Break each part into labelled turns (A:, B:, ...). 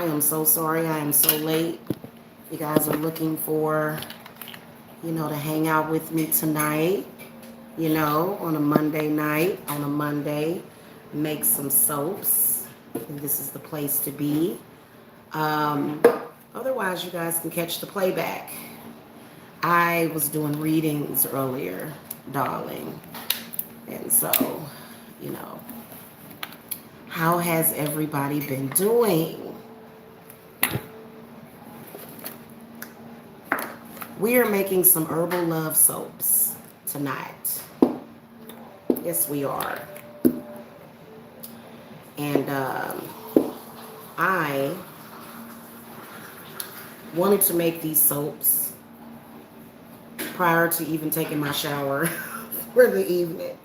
A: I am so sorry I am so late. You guys are looking for, to hang out with me tonight, on a Monday night, on a Monday, make some soaps. And this is the place to be. Um, Otherwise, you guys can catch the playback. I was doing readings earlier, darling. And so, you know, how has everybody been doing? We are making some herbal love soaps tonight. Yes, we are. And I wanted to make these soaps prior to even taking my shower for the evening.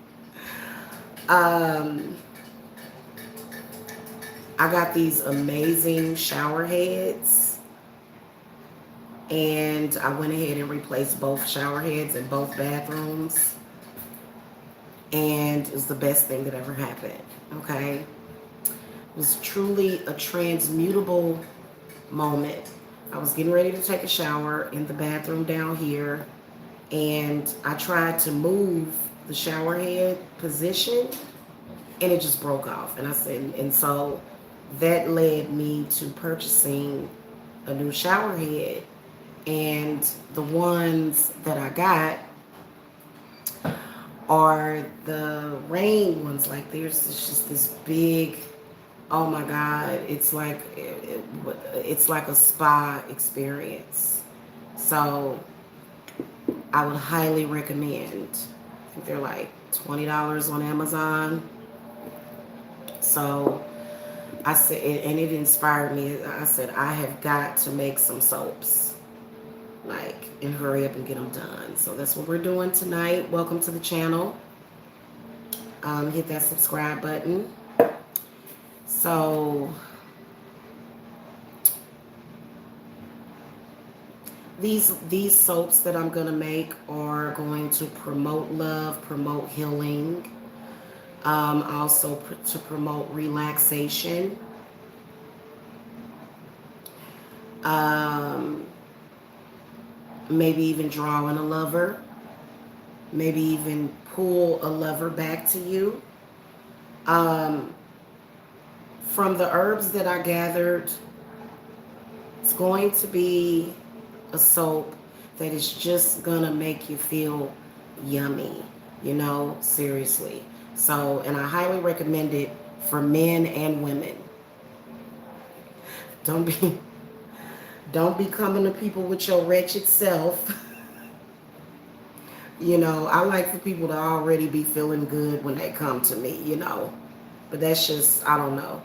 A: I got these amazing shower heads, and I went ahead and replaced both shower heads in both bathrooms, and it was the best thing that ever happened. Okay, it was truly a transmutable moment. I was getting ready to take a shower in the bathroom down here, and I tried to move the shower head position, and it just broke off. And I said, and so that led me to purchasing a new shower head. And the ones that I got are the rain ones. Like there's just this big, oh my God, it's like a spa experience. So I would highly recommend. I think they're like $20 on Amazon. So I said, and it inspired me. I said, I have got to make some soaps, like, and hurry up and get them done. So that's what we're doing tonight. Welcome to the channel. Hit that subscribe button. So these soaps that I'm gonna make are going to promote love, promote healing, also to promote relaxation, maybe even drawing a lover, maybe even pull a lover back to you. From the herbs that I gathered, it's going to be a soap that is just gonna make you feel yummy, seriously. So, and I highly recommend it for men and women. Don't be coming to people with your wretched self. I like for people to already be feeling good when they come to me, but that's just, I don't know.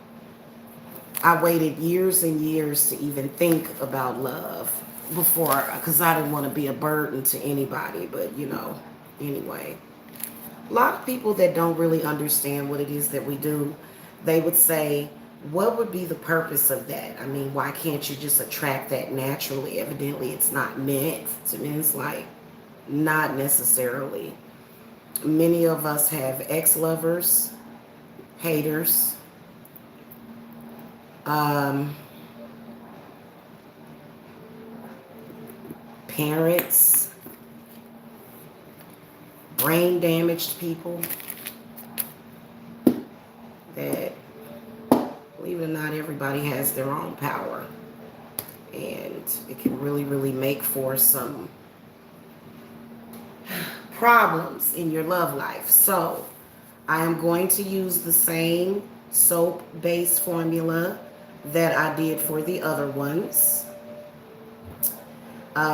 A: I waited years and years to even think about love before, because I didn't want to be a burden to anybody. But anyway, a lot of people that don't really understand what it is that we do, they would say, what would be the purpose of that? I mean, why can't you just attract that naturally? Evidently it's not meant to me. It's like, not necessarily. Many of us have ex-lovers, haters, parents, brain damaged people that, believe it or not, everybody has their own power, and it can really, really make for some problems in your love life. So I am going to use the same soap-based formula that I did for the other ones,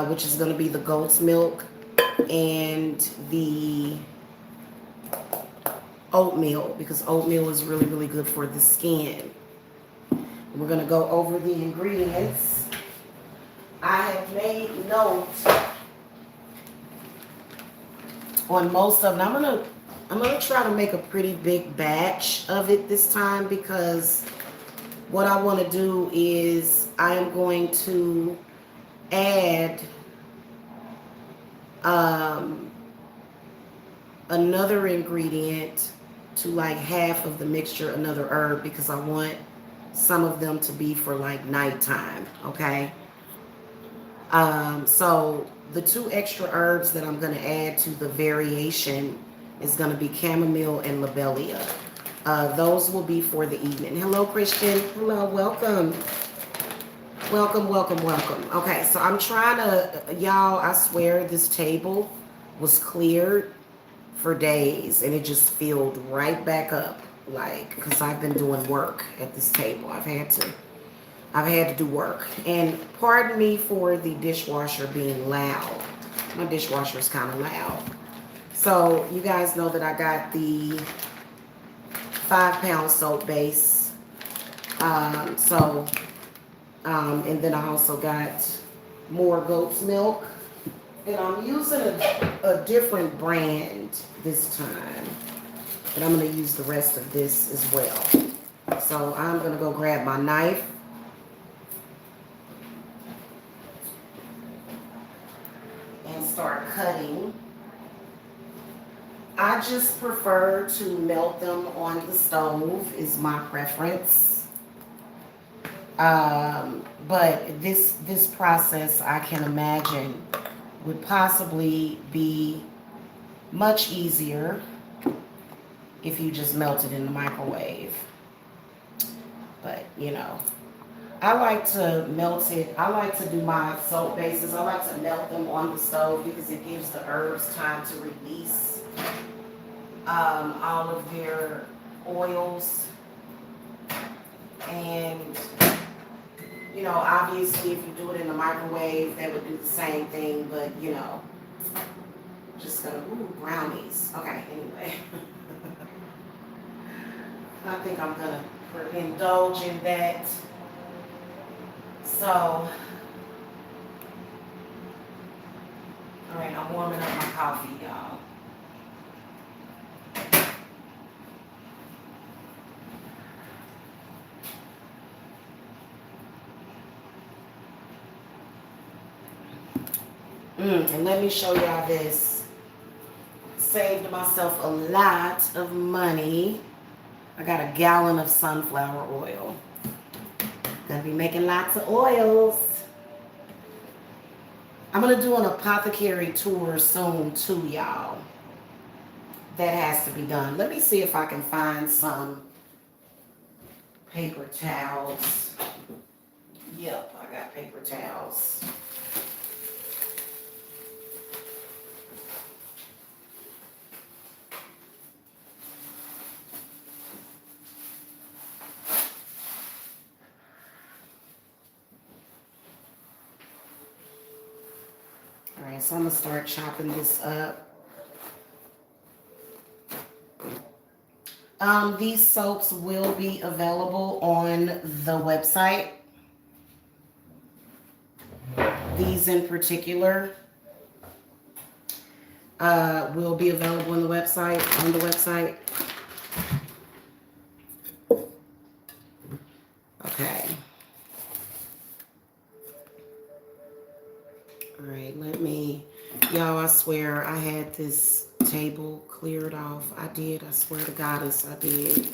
A: which is going to be the goat's milk and the oatmeal, because oatmeal is really, really good for the skin. We're going to go over the ingredients. I have made note on most of them. I'm gonna try to make a pretty big batch of it this time, because what I want to do is I am going to add another ingredient to like half of the mixture, another herb, because I want some of them to be for like nighttime, okay? So the two extra herbs that I'm going to add to the variation is going to be chamomile and lobelia. Those will be for the evening. Hello, Christian. Hello, welcome. Welcome, welcome, welcome. Okay, so I'm trying to, y'all, I swear this table was cleared for days and it just filled right back up. Like, because I've been doing work at this table. I've had to do work. And pardon me for the dishwasher being loud. My dishwasher is kind of loud. So you guys know that I got the 5-pound soap base. And then I also got more goat's milk. And I'm using a different brand this time. But I'm going to use the rest of this as well. So I'm going to go grab my knife. And start cutting. I just prefer to melt them on the stove is my preference. But this process I can imagine would possibly be much easier if you just melt it in the microwave. But you know, I like to melt it. I like to do my soap bases. I like to melt them on the stove because it gives the herbs time to release all of their oils. And you know, obviously if you do it in the microwave, that would do the same thing, but you know, just gonna, ooh, brownies. Okay, anyway. I think I'm gonna indulge in that. So, all right, I'm warming up my coffee, y'all. And let me show y'all this. Saved myself a lot of money. I got a gallon of sunflower oil. Gonna be making lots of oils. I'm gonna do an apothecary tour soon too, y'all. That has to be done. Let me see if I can find some paper towels. Yep, I got paper towels. Alright, so I'm going to start chopping this up. These soaps will be available on the website. These in particular will be available on the website. Okay. All right, y'all, I swear I had this table cleared off. I did. I swear to Goddess, I did.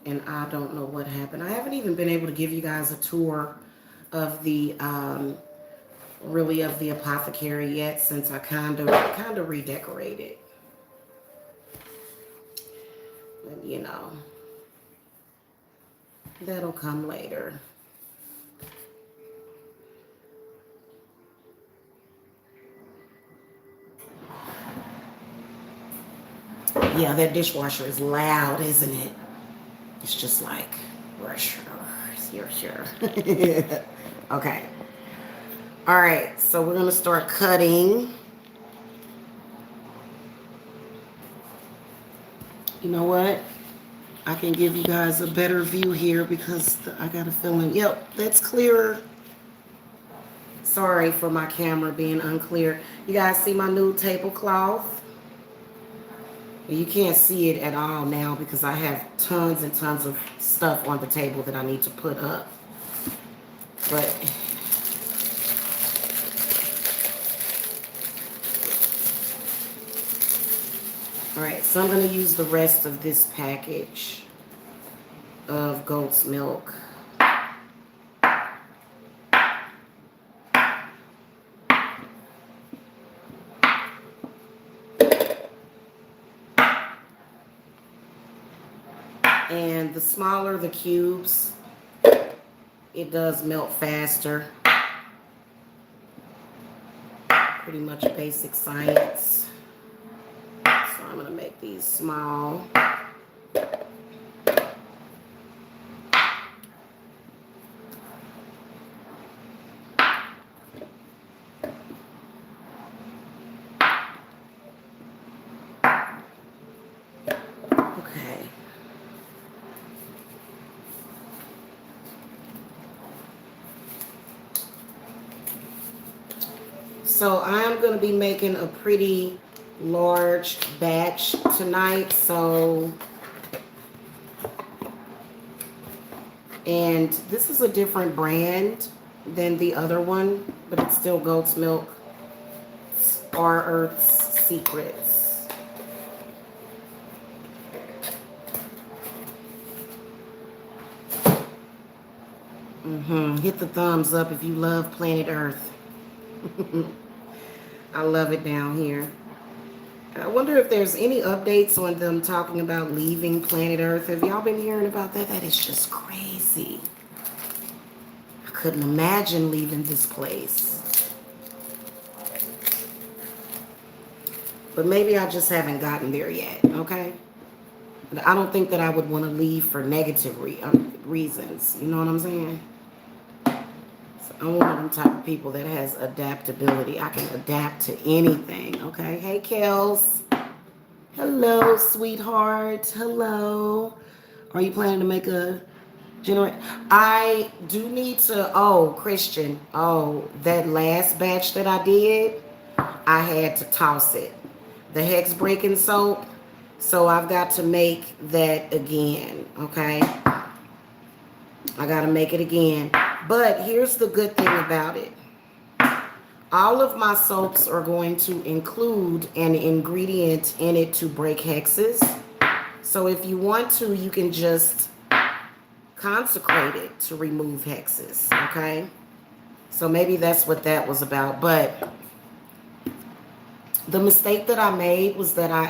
A: And I don't know what happened. I haven't even been able to give you guys a tour of the, really of the apothecary yet, since I kind of redecorated. But, you know, that'll come later. Yeah, that dishwasher is loud, isn't it? It's just like, sure. Okay. All right, so we're going to start cutting. You know what? I can give you guys a better view here because I got a feeling. Yep, that's clearer. Sorry for my camera being unclear. You guys see my new tablecloth? You can't see it at all now because I have tons and tons of stuff on the table that I need to put up. But all right, so I'm going to use the rest of this package of goat's milk. And the smaller the cubes, it does melt faster. Pretty much basic science. So I'm going to make these small. Okay. So I'm going to be making a pretty large batch tonight. And this is a different brand than the other one, but it's still goat's milk. Our Earth's Secrets. Hit the thumbs up if you love planet Earth. I love it down here. I wonder if there's any updates on them talking about leaving planet Earth. Have y'all been hearing about that? That is just crazy. I couldn't imagine leaving this place. But maybe I just haven't gotten there yet, okay? But I don't think that I would want to leave for negative reasons. You know what I'm saying? So I'm one of them type of people that has adaptability. I can adapt to anything, okay? Hey, Kels. Hello, sweetheart. Hello. Are you planning to make a generator? I do need to, Christian. That last batch that I did, I had to toss it. The hex breaking soap. So I've got to make that again, okay? I got to make it again. But here's the good thing about it. All of my soaps are going to include an ingredient in it to break hexes. So if you want to, you can just consecrate it to remove hexes, okay? So maybe that's what that was about. But the mistake that I made was that I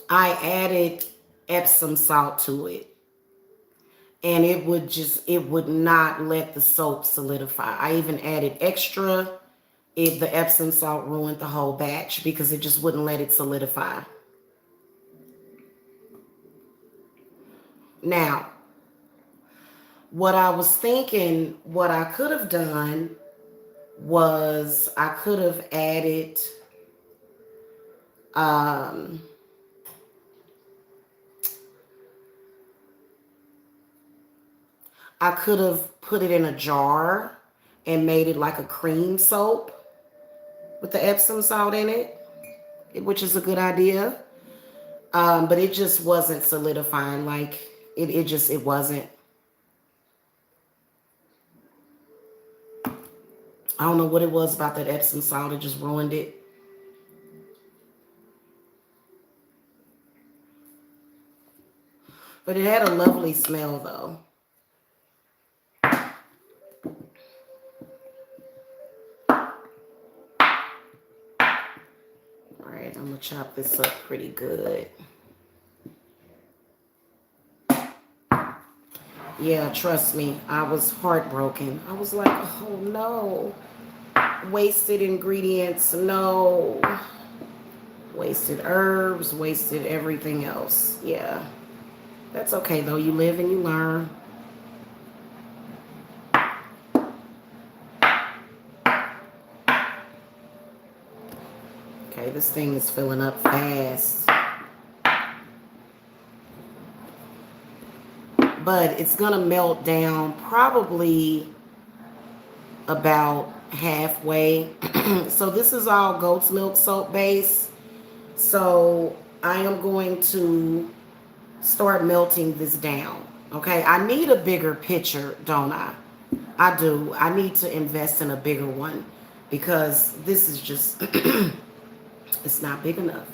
A: added Epsom salt to it. And it would not let the soap solidify. I even added extra. The Epsom salt ruined the whole batch because it just wouldn't let it solidify. Now, what I was thinking, what I could have done was I could have added I could have put it in a jar and made it like a cream soap with the Epsom salt in it, which is a good idea. But it just wasn't solidifying. Like it wasn't. I don't know what it was about that Epsom salt. It just ruined it. But it had a lovely smell though. All right, I'm gonna chop this up pretty good. Yeah, trust me, I was heartbroken. I was like, oh no. Wasted ingredients, no. Wasted herbs, wasted everything else. Yeah. That's okay though. You live and you learn. Okay, this thing is filling up fast. But it's gonna melt down probably about halfway. So this is all goat's milk soap base. So I am going to start melting this down. Okay, I need a bigger pitcher, don't I? I do. I need to invest in a bigger one because this is just, it's not big enough.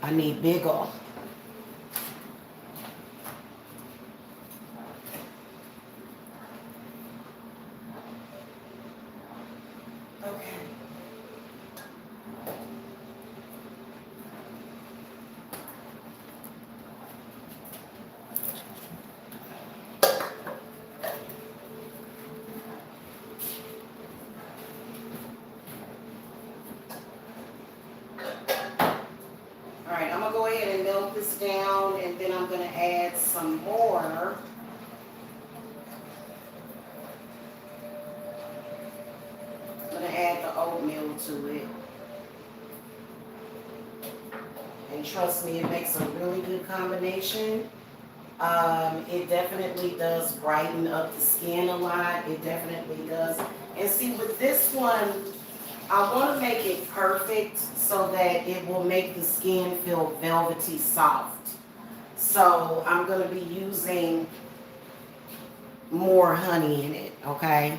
A: I need bigger. right, I'm going to go ahead and melt this down, and then I'm going to add some more. I'm going to add the oatmeal to it. And trust me, it makes a really good combination. It definitely does brighten up the skin a lot. It definitely does. And see, with this one, I want to make it perfect so that it will make the skin feel velvety soft. So I'm going to be using more honey in it, okay?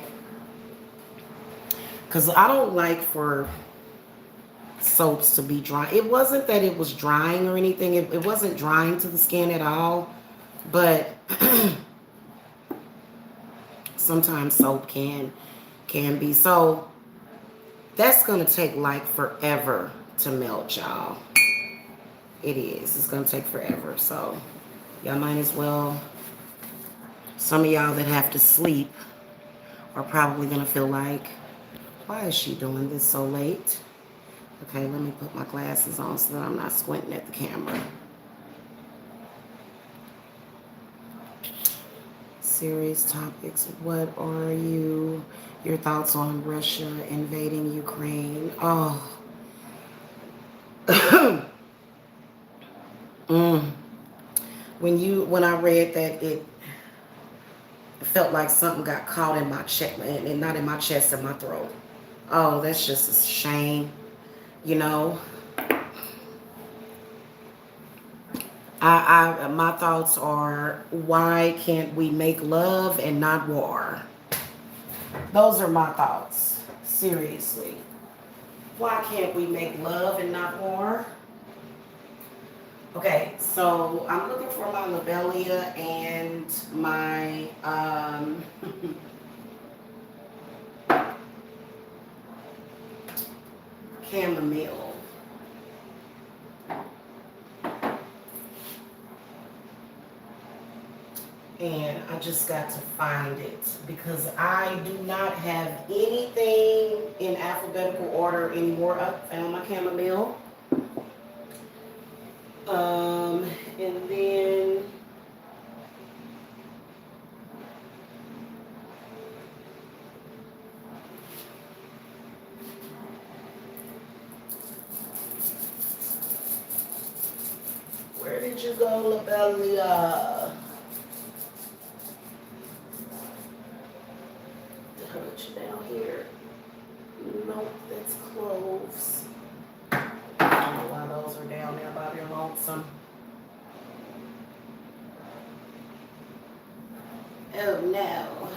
A: Because I don't like for soaps to be dry. It wasn't that it was drying or anything. It wasn't drying to the skin at all. But sometimes soap can be. So that's going to take like forever to melt, y'all. It is. It's going to take forever. So y'all might as well. Some of y'all that have to sleep are probably going to feel like, why is she doing this so late? Okay, let me put my glasses on so that I'm not squinting at the camera. Serious topics. What are your thoughts on Russia invading Ukraine? Oh. When I read that, it felt like something got caught in my chest, and not in my chest, in my throat. Oh, that's just a shame. You know, my thoughts are, why can't we make love and not war? Those are my thoughts. Seriously. Why can't we make love and not war? Okay, so I'm looking for my lobelia and my chamomile. And I just got to find it because I do not have anything in alphabetical order anymore. I found my chamomile. And then where did you go, lobelia? Put you down here. Nope, that's cloves. I don't know why those are down there by their lonesome. Oh no.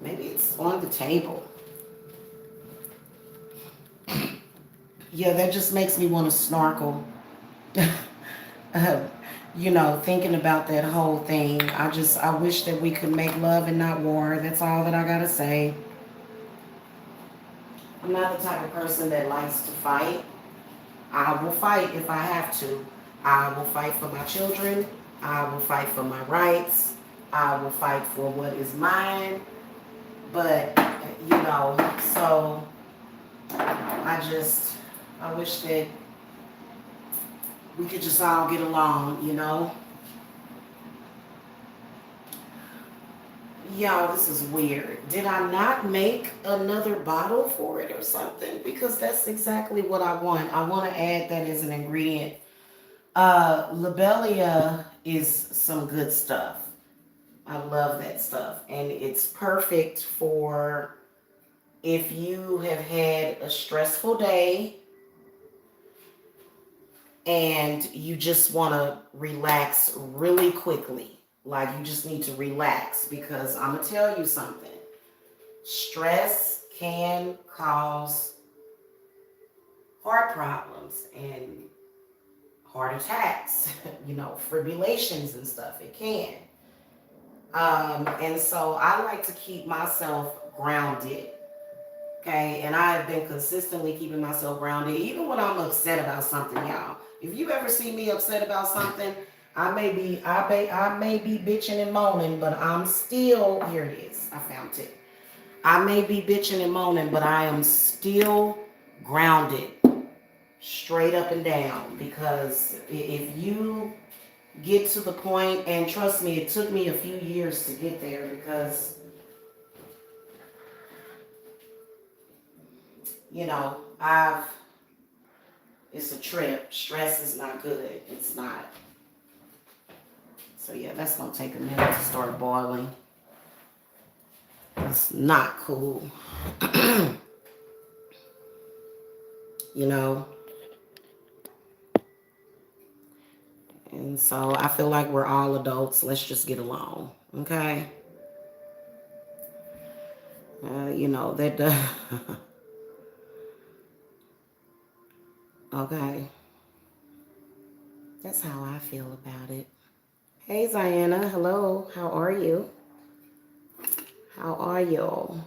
A: Maybe it's on the table. Yeah, that just makes me want to snorkel. You know, thinking about that whole thing. I wish that we could make love and not war. That's all that I gotta say. I'm not the type of person that likes to fight. I will fight if I have to. I will fight for my children. I will fight for my rights. I will fight for what is mine. But, you know, so I wish that we could just all get along, you know. Y'all, this is weird. Did I not make another bottle for it or something? Because that's exactly what I want. I want to add that as an ingredient. Lobelia is some good stuff. I love that stuff. And it's perfect for if you have had a stressful day and you just want to relax really quickly. Like you just need to relax, because I'm going to tell you something. Stress can cause heart problems and heart attacks, you know, fibrillations and stuff. It can. And so I like to keep myself grounded. Okay, and I have been consistently keeping myself grounded, even when I'm upset about something, y'all. If you ever see me upset about something, I may be bitching and moaning, but I'm still, here it is, I found it. I may be bitching and moaning, but I am still grounded, straight up and down. Because if you get to the point, and trust me, it took me a few years to get there because, you know, it's a trip. Stress is not good. It's not. So yeah, that's gonna take a minute to start boiling. It's not cool. You know? And so I feel like we're all adults. Let's just get along. Okay? You know, that okay. That's how I feel about it. Hey Ziana, hello. How are you? How are you?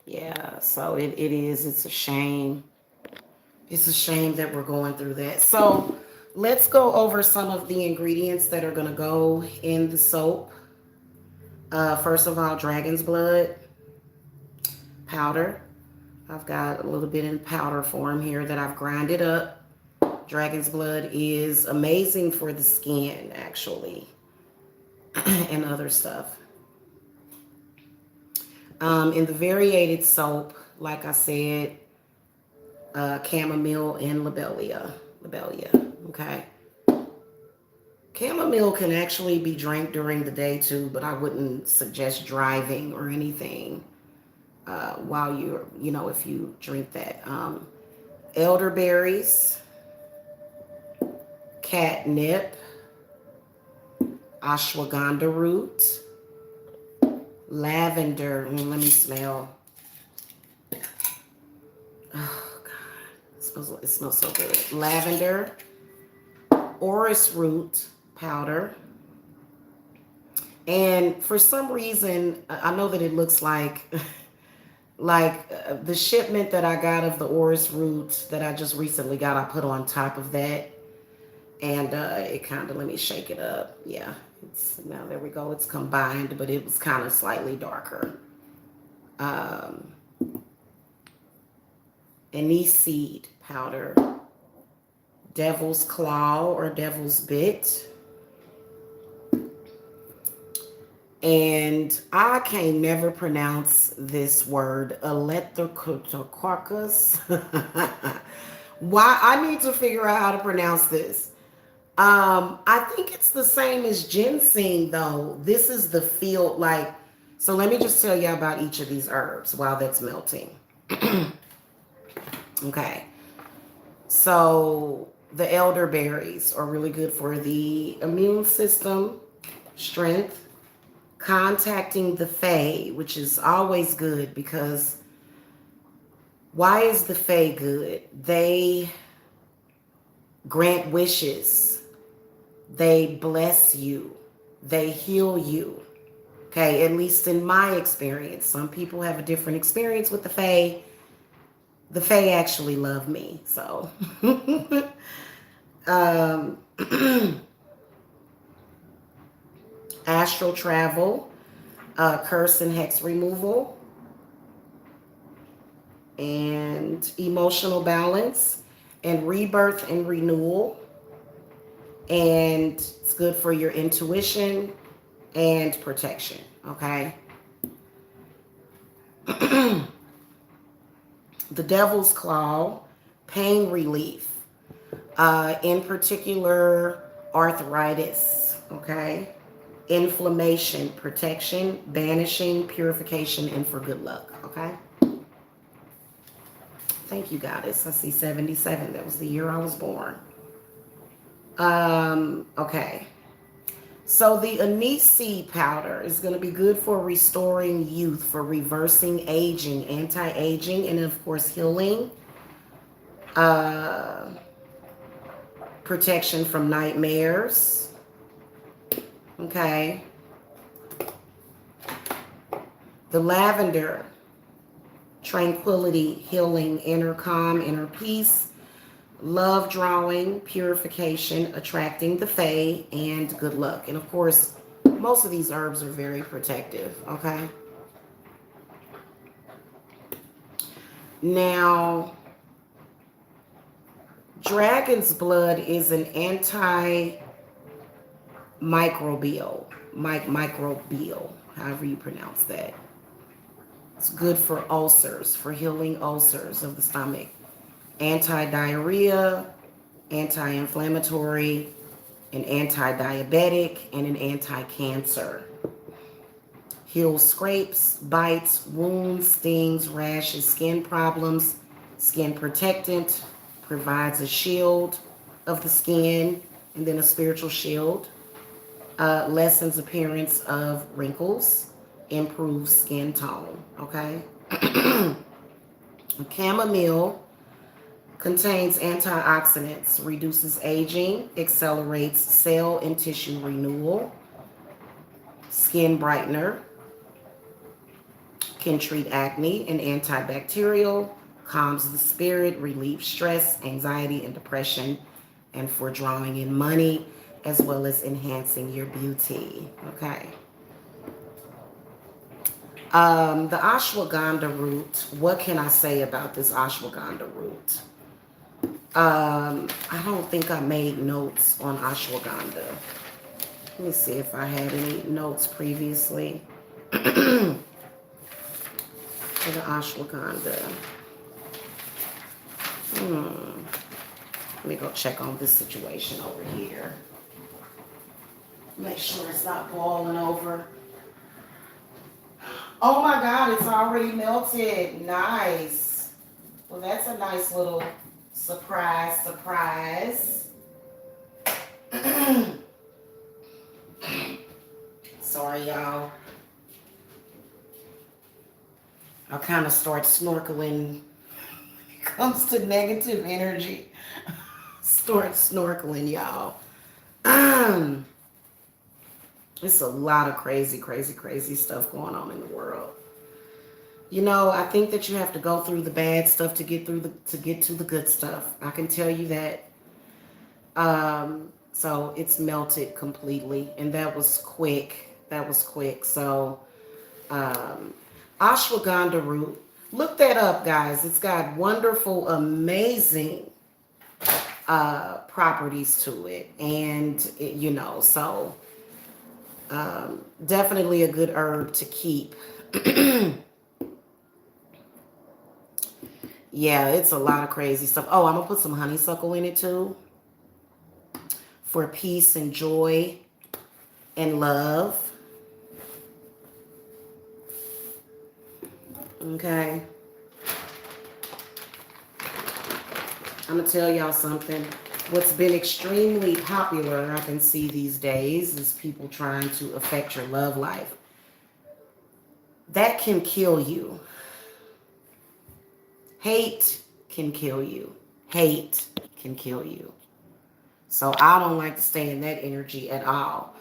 A: Yeah, so it is. It's a shame. It's a shame that we're going through that. So let's go over some of the ingredients that are going to go in the soap. First of all, dragon's blood powder. I've got a little bit in powder form here that I've grinded up. Dragon's blood is amazing for the skin, actually, and other stuff. In the variated soap, like I said, chamomile and lobelia. Okay. Chamomile can actually be drank during the day too, but I wouldn't suggest driving or anything while if you drink that. Elderberries, catnip, ashwagandha root, lavender. Let me smell. Oh God, it smells so good. Lavender, orris root powder. And for some reason, I know that it looks like the shipment that I got of the orris root that I just recently got, I put on top of that. And it kind of, let me shake it up. Yeah, now there we go. It's combined, but it was kind of slightly darker. Anise seed powder, devil's claw or devil's bit. And I can never pronounce this word, electrococcus. Why? I need to figure out how to pronounce this. I think it's the same as ginseng, though. This is the field, so let me just tell you about each of these herbs while that's melting. Okay. So the elderberries are really good for the immune system, strength, contacting the fae, which is always good because why is the fae good? They grant wishes. They bless you. They heal you. Okay, at least in my experience. Some people have a different experience with the fae. The fae actually love me, so. Astral travel, curse and hex removal, and emotional balance, and rebirth and renewal. And it's good for your intuition and protection, okay? The devil's claw, pain relief, in particular arthritis, okay? Inflammation, protection, banishing, purification, and for good luck, okay? Thank you, Goddess. I see 77. That was the year I was born. Okay. So the anise seed powder is going to be good for restoring youth, for reversing aging, anti-aging, and of course healing. Protection from nightmares. Okay. The lavender, tranquility, healing, inner calm, inner peace, love drawing, purification, attracting the fae, and good luck. And of course, most of these herbs are very protective, okay? Now, dragon's blood is an microbial, however you pronounce that. It's good for ulcers, for healing ulcers of the stomach. Anti-diarrhea, anti-inflammatory, an anti-diabetic, and an anti-cancer. Heals scrapes, bites, wounds, stings, rashes, skin problems, skin protectant, provides a shield of the skin, and then a spiritual shield. Lessens appearance of wrinkles, improves skin tone, okay? Chamomile contains antioxidants, reduces aging, accelerates cell and tissue renewal, skin brightener, can treat acne and antibacterial, calms the spirit, relieves stress, anxiety, and depression, and for drawing in money, as well as enhancing your beauty, okay? The ashwagandha root, what can I say about this ashwagandha root? I don't think I made notes on ashwagandha. Let me see if I had any notes previously for the ashwagandha. Let me go check on this situation over here. Make sure it's not boiling over. Oh my God, it's already melted. Nice. Well, that's a nice little surprise. Sorry, y'all. I'll kind of start snorkeling when it comes to negative energy. Start snorkeling, y'all. It's a lot of crazy stuff going on in the world. You know, I think that you have to go through the bad stuff to get to the good stuff. I can tell you that. So it's melted completely, and that was quick. So, ashwagandha root. Look that up, guys. It's got wonderful, amazing properties to it, and so definitely a good herb to keep. Yeah, it's a lot of crazy stuff. Oh, I'm gonna put some honeysuckle in it too, for peace and joy and love. Okay. I'm gonna tell y'all something. What's been extremely popular, I can see these days, is people trying to affect your love life. That can kill you. Hate can kill you. Hate can kill you. So I don't like to stay in that energy at all.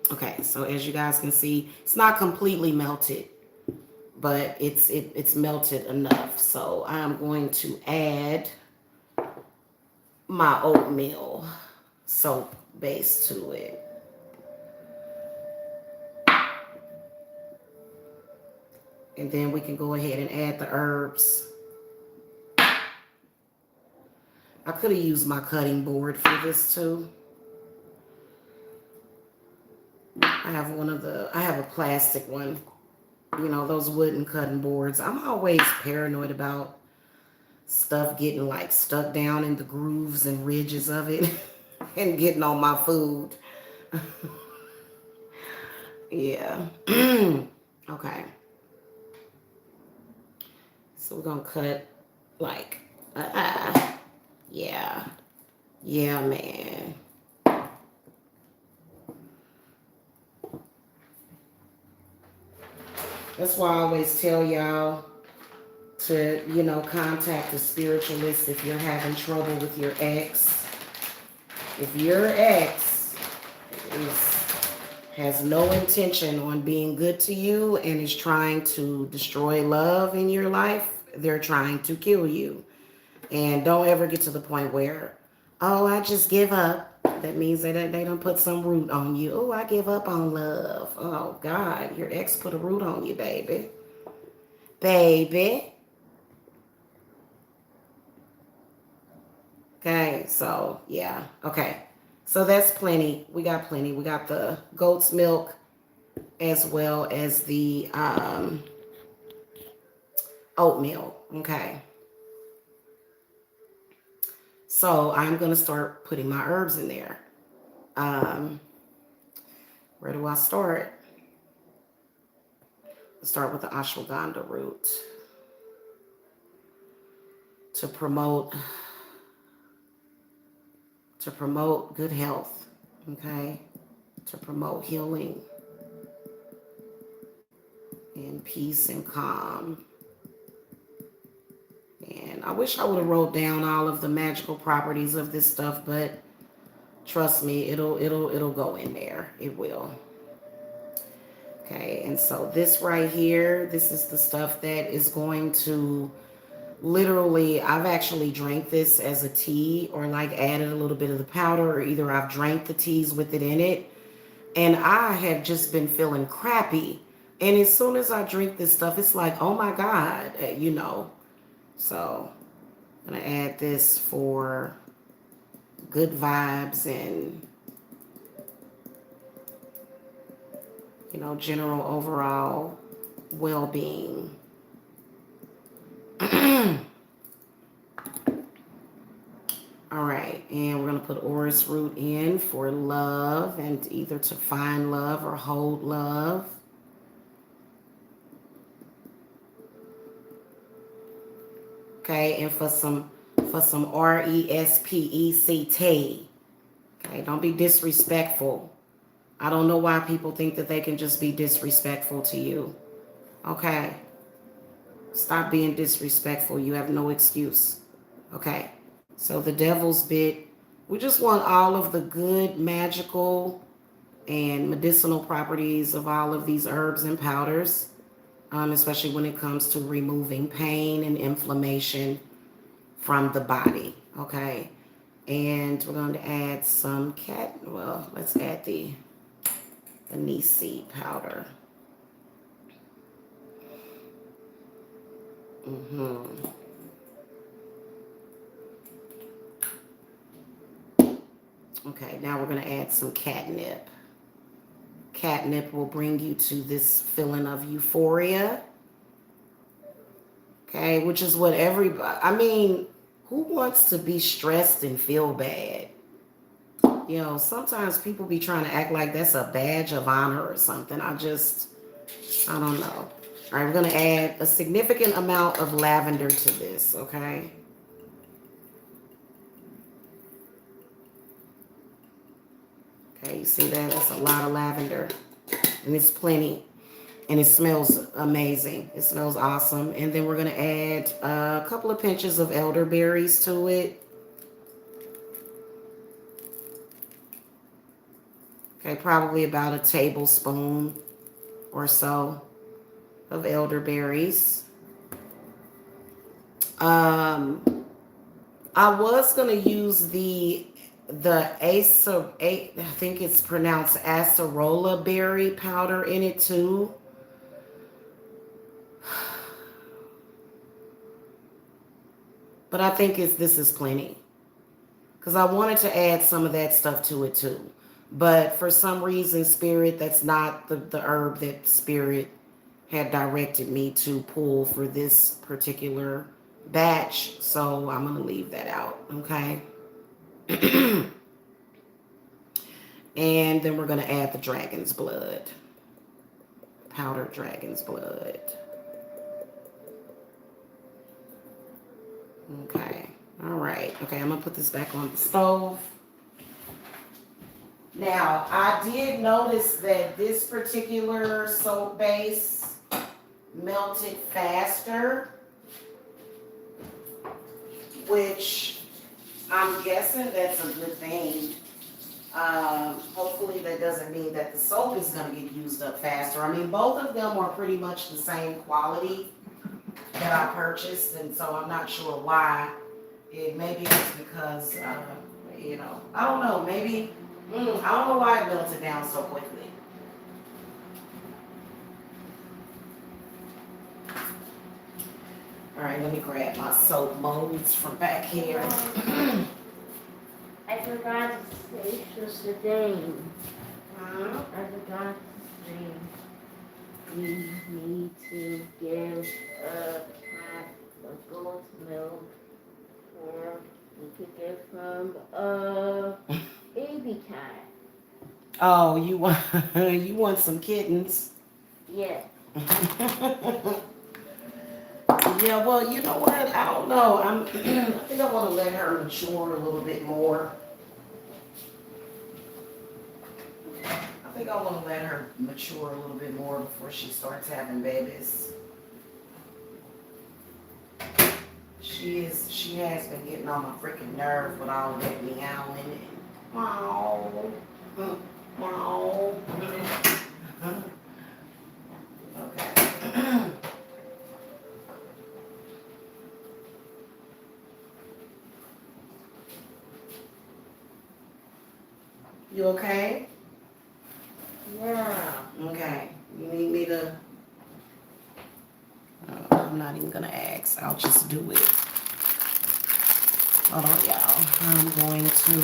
A: Okay, so as you guys can see, it's not completely melted, but it's melted enough. So I'm going to add my oatmeal soap base to it. And then we can go ahead and add the herbs. I could have used my cutting board for this too. I have a plastic one. You know, those wooden cutting boards. I'm always paranoid about stuff getting like stuck down in the grooves and ridges of it and getting on my food. Yeah. Okay. So we're gonna cut like, yeah, man. That's why I always tell y'all to, contact a spiritualist if you're having trouble with your ex. If your ex has no intention on being good to you and is trying to destroy love in your life, they're trying to kill you. And don't ever get to the point where, oh, I just give up. That means that they don't put some root on you. Oh, I give up on love. Oh, God, your ex put a root on you, baby. Baby. Okay, so yeah. Okay. So that's plenty. We got plenty. We got the goat's milk as well as the oatmeal. Okay. So I'm going to start putting my herbs in there. Um, where do I start? Start with the ashwagandha root to promote good health, okay? To promote healing and peace and calm. And I wish I would have wrote down all of the magical properties of this stuff, but trust me, it'll go in there. It will. Okay, and so this right here, this is the stuff that is going to literally, I've actually drank this as a tea or like added a little bit of the powder, or either I've drank the teas with it in it, and I have just been feeling crappy. And as soon as I drink this stuff, it's like, oh my God, you know. So I'm gonna add this for good vibes and, you know, general overall well-being. All right, and we're going to put orris root in for love, and either to find love or hold love. Okay, and for some RESPECT. Okay, don't be disrespectful. I don't know why people think that they can just be disrespectful to you. Okay, stop being disrespectful. You have no excuse. Okay, so the devil's bit. We just want all of the good magical and medicinal properties of all of these herbs and powders, especially when it comes to removing pain and inflammation from the body. Okay, and we're going to add some let's add the anise seed powder. Okay, now we're going to add some catnip. Catnip will bring you to this feeling of euphoria. Okay, which is what everybody, I mean, who wants to be stressed and feel bad? You know, sometimes people be trying to act like that's a badge of honor or something. I don't know. All right, we're going to add a significant amount of lavender to this, okay? Okay, you see that? That's a lot of lavender. And it's plenty. And it smells amazing. It smells awesome. And then we're going to add a couple of pinches of elderberries to it. Okay, probably about a tablespoon or so of elderberries. I was going to use I think it's pronounced acerola berry powder in it too. But I think this is plenty. Because I wanted to add some of that stuff to it too. But for some reason, Spirit, that's not the herb that Spirit had directed me to pull for this particular batch. So I'm going to leave that out, okay? And then we're going to add the dragon's blood. Powdered dragon's blood. Okay. All right. Okay, I'm going to put this back on the stove. Now, I did notice that this particular soap base melted faster, which I'm guessing that's a good thing. Hopefully that doesn't mean that the soap is going to get used up faster. I mean, both of them are pretty much the same quality that I purchased, and so I'm not sure why Maybe it's because, I don't know. Maybe, I don't know why it melted down so quickly. All right, let me grab my soap molds from back here.
B: I forgot to say just the name.
A: Huh?
B: I forgot to say we need to give a cat a goat milk, or we could get from a baby cat.
A: Oh, you want you want some kittens?
B: Yeah.
A: Yeah, well, you know what? I don't know. I think I want to let her mature a little bit more. I think I want to let her mature a little bit more before she starts having babies. She has been getting on my freaking nerve with all that meowing and meow, meow. Okay. You okay?
B: Yeah.
A: Okay. You need me to? I'm not even gonna ask. I'll just do it. Hold on, y'all. I'm going to.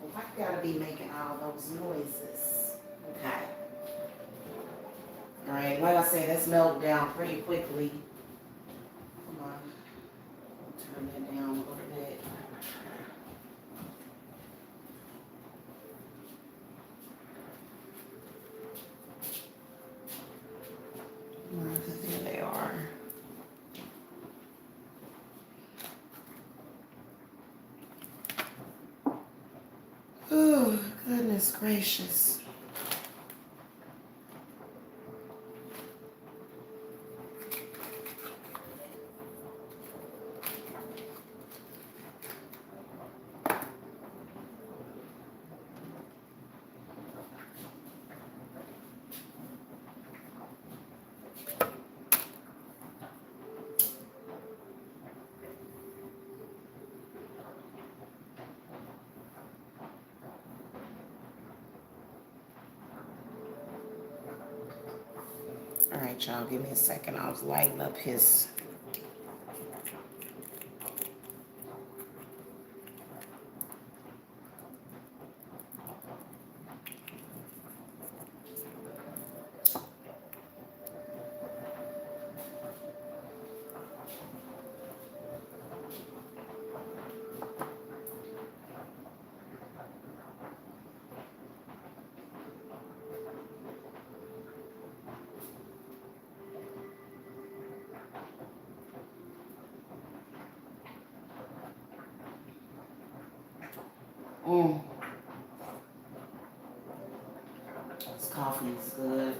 A: Well, I gotta be making all those noises. Okay. All right. Like I said, that's melted down pretty quickly. Come on. Turn that down a little bit. There they are. Oh, goodness gracious. All right, y'all, give me a second. I was lighting up his. This coffee is good.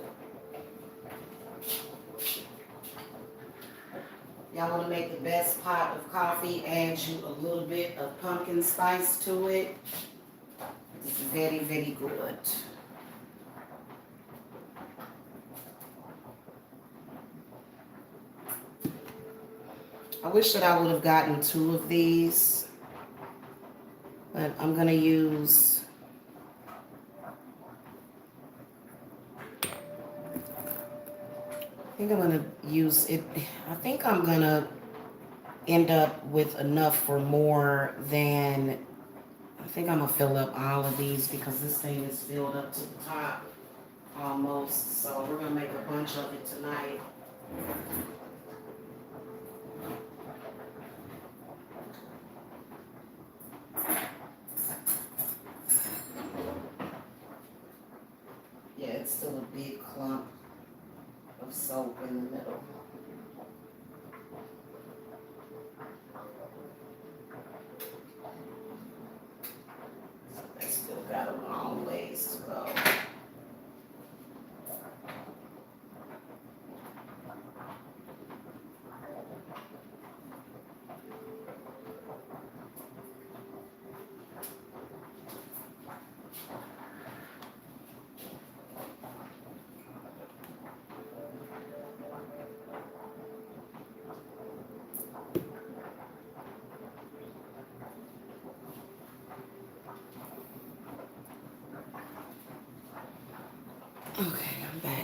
A: Y'all want to make the best pot of coffee, add you a little bit of pumpkin spice to it. It's very, very good. I wish that I would have gotten 2 of these, but I'm going to use, I think I'm going to use it. I think I'm going to end up with enough for more than, I think I'm going to fill up all of these because this thing is filled up to the top almost. So we're going to make a bunch of it tonight. Yeah, it's still a big clump of soap in the middle. So they still got a long ways to go.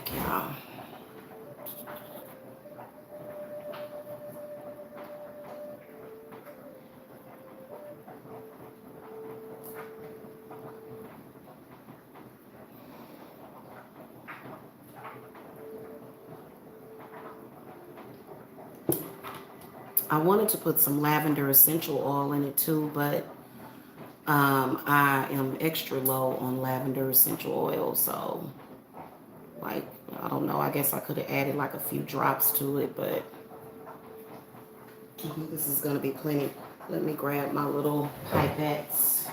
A: back, y'all. I wanted to put some lavender essential oil in it too, but I am extra low on lavender essential oil, so like I don't know. I guess I could have added like a few drops to it, but this is gonna be plenty. Let me grab my little pipettes.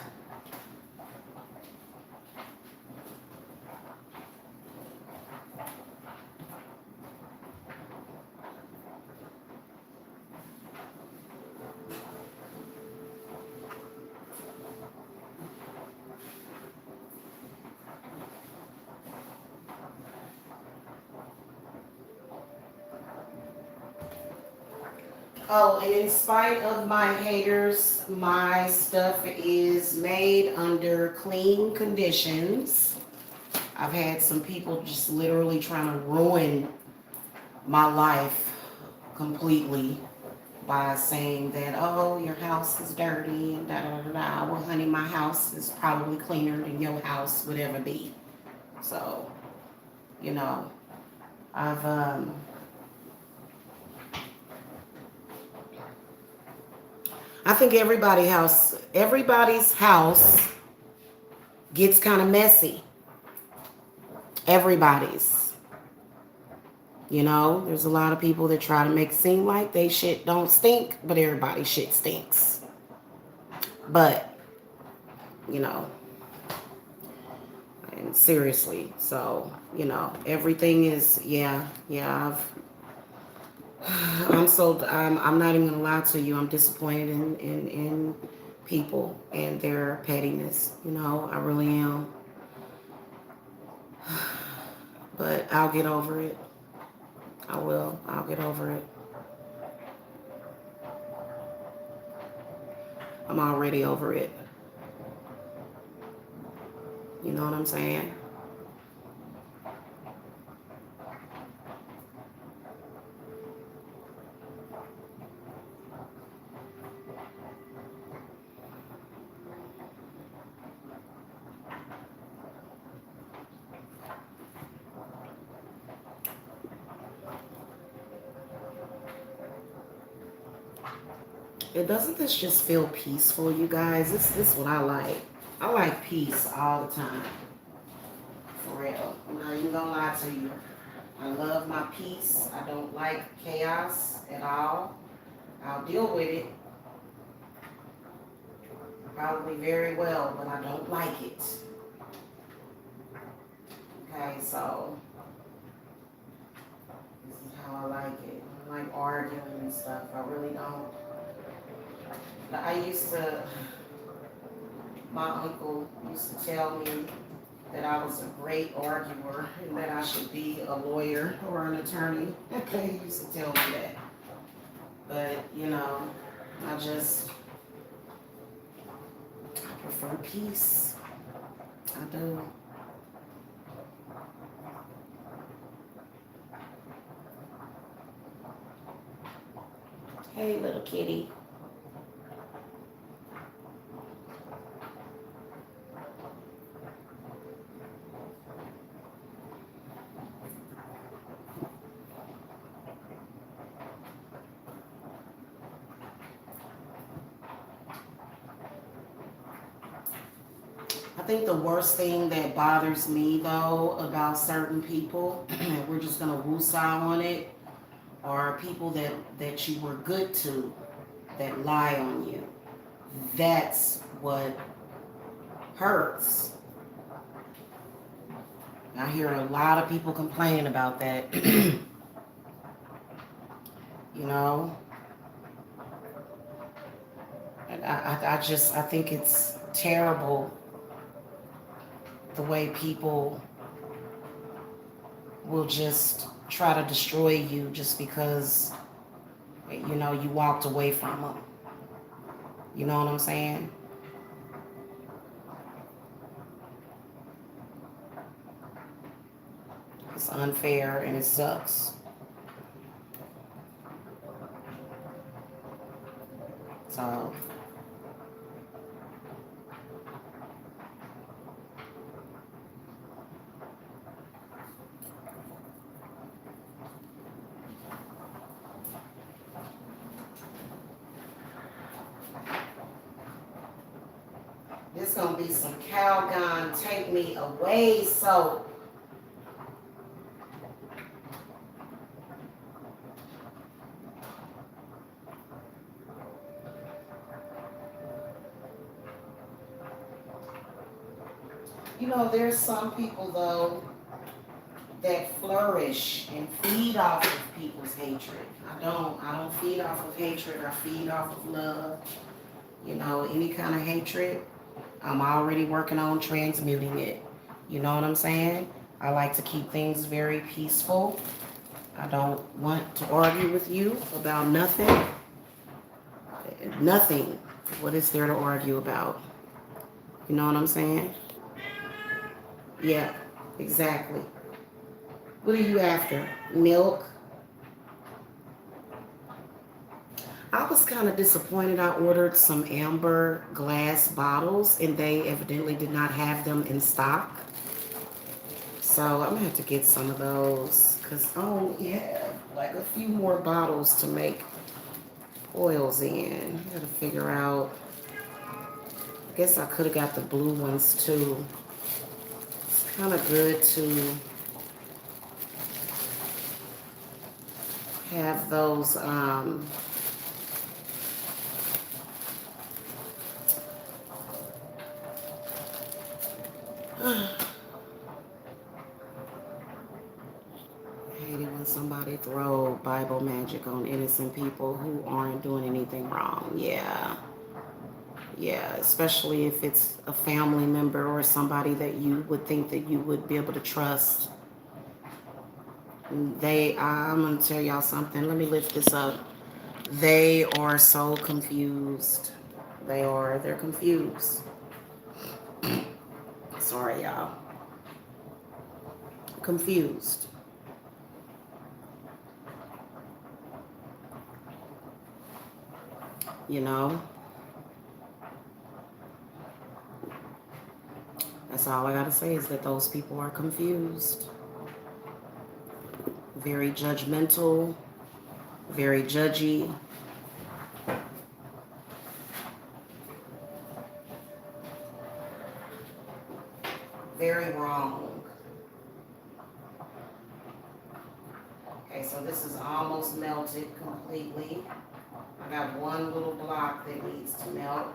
A: Oh, and in spite of my haters, my stuff is made under clean conditions. I've had some people just literally trying to ruin my life completely by saying that, oh, your house is dirty and da da da da. Well, honey, my house is probably cleaner than your house would ever be. So, you know, I've I think everybody's house gets kind of messy. Everybody's. You know, there's a lot of people that try to make it seem like they shit don't stink, but everybody's shit stinks. But, you know, and seriously, so, you know, everything is, I'm not even gonna lie to you. I'm disappointed in people and their pettiness. You know, I really am. But I'll get over it. I will. I'll get over it. I'm already over it. You know what I'm saying? It doesn't this just feel peaceful, you guys? This is what I like. I like peace all the time. For real. I'm not even gonna lie to you. I love my peace. I don't like chaos at all. I'll deal with it probably very well, but I don't like it. Okay, so this is how I like it. I don't like arguing and stuff. I really don't. I used to, my uncle used to tell me that I was a great arguer and that I should be a lawyer or an attorney. He used to tell me that. But, you know, I prefer peace. I do. Hey, little kitty. I think the worst thing that bothers me, though, about certain people, and we're just going to woosah on it, are people that you were good to that lie on you. That's what hurts. I hear a lot of people complaining about that. You know? And I think it's terrible the way people will just try to destroy you just because, you know, you walked away from them. You know what I'm saying? It's unfair and it sucks. So this gonna be some Calgon Take Me Away soap. You know, there's some people though that flourish and feed off of people's hatred. I don't feed off of hatred. I feed off of love. You know, any kind of hatred, I'm already working on transmuting it. You know what I'm saying? I like to keep things very peaceful. I don't want to argue with you about nothing. Nothing. What is there to argue about? You know what I'm saying? Yeah, exactly. What are you after? Milk? I was kind of disappointed. I ordered some amber glass bottles and they evidently did not have them in stock. So I'm gonna have to get some of those because I only have like a few more bottles to make oils in. I gotta figure out. I guess I could have got the blue ones too. It's kind of good to have those I hate it when somebody throw Bible magic on innocent people who aren't doing anything wrong. Yeah. Yeah, especially if it's a family member or somebody that you would think that you would be able to trust. I'm going to tell y'all something. Let me lift this up. They are so confused. They're confused. Sorry, y'all. Confused. You know? That's all I got to say is that those people are confused. Very judgmental, very judgy. Very wrong. Okay, so this is almost melted completely. I got one little block that needs to melt.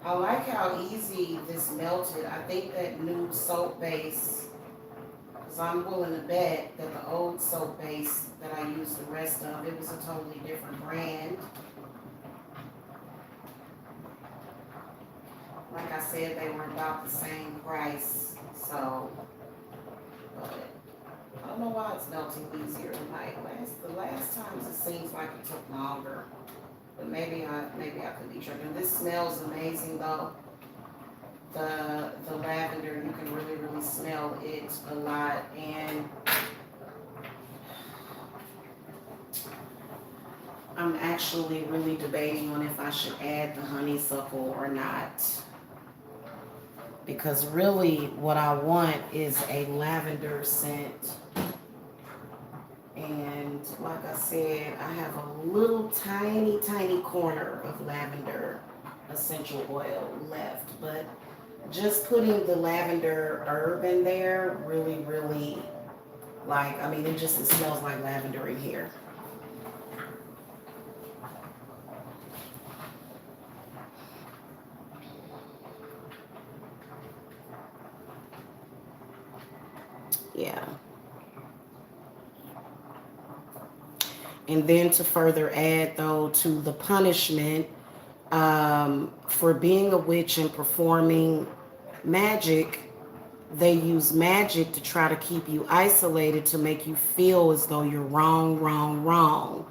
A: I like how easy this melted. I think that new soap base, because I'm willing to bet that the old soap base that I used the rest of, it was a totally different brand. Like I said, they were about the same price. So, but I don't know why it's melting easier tonight. The last times it seems like it took longer. But maybe I could be tripping. This smells amazing though. The lavender, you can really smell it a lot. And I'm actually really debating on if I should add the honeysuckle or not. Because really what I want is a lavender scent. And like I said, I have a little tiny corner of lavender essential oil left. But just putting the lavender herb in there really, it smells like lavender in here. Yeah. And then to further add, though, to the punishment for being a witch and performing magic, they use magic to try to keep you isolated, to make you feel as though you're wrong.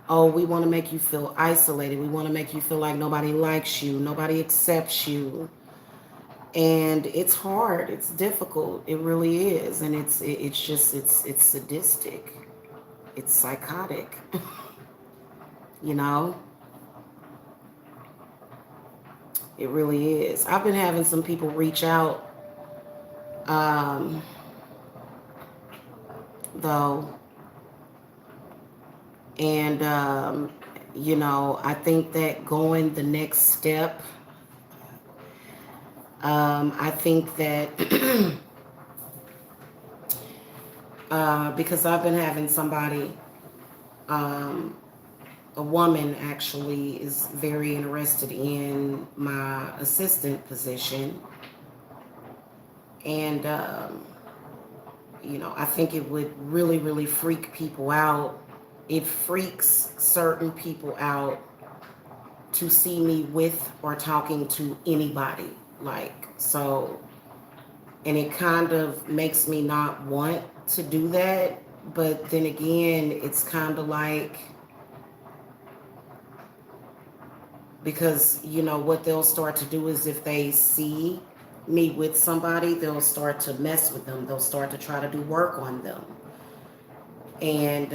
A: Oh, we want to make you feel isolated. We want to make you feel like nobody likes you, nobody accepts you. And it's hard. It's difficult. It really is. And it's just it's sadistic. It's psychotic. You know, it really is. I've been having some people reach out, um, though, and I think that going the next step. I think that because I've been having somebody, um, a woman actually, is very interested in my assistant position. And, I think it would really, really freak people out. It freaks certain people out to see me with or talking to anybody. Like, so, and it kind of makes me not want to do that. But then again, it's kind of like, because what they'll start to do is if they see me with somebody, they'll start to mess with them, they'll start to try to do work on them. And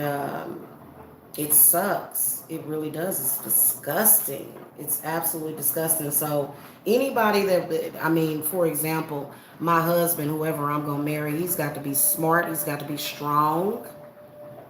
A: it sucks, it really does. It's disgusting, it's absolutely disgusting. So anybody that, I mean, for example, my husband, whoever I'm gonna marry, he's got to be smart, he's got to be strong.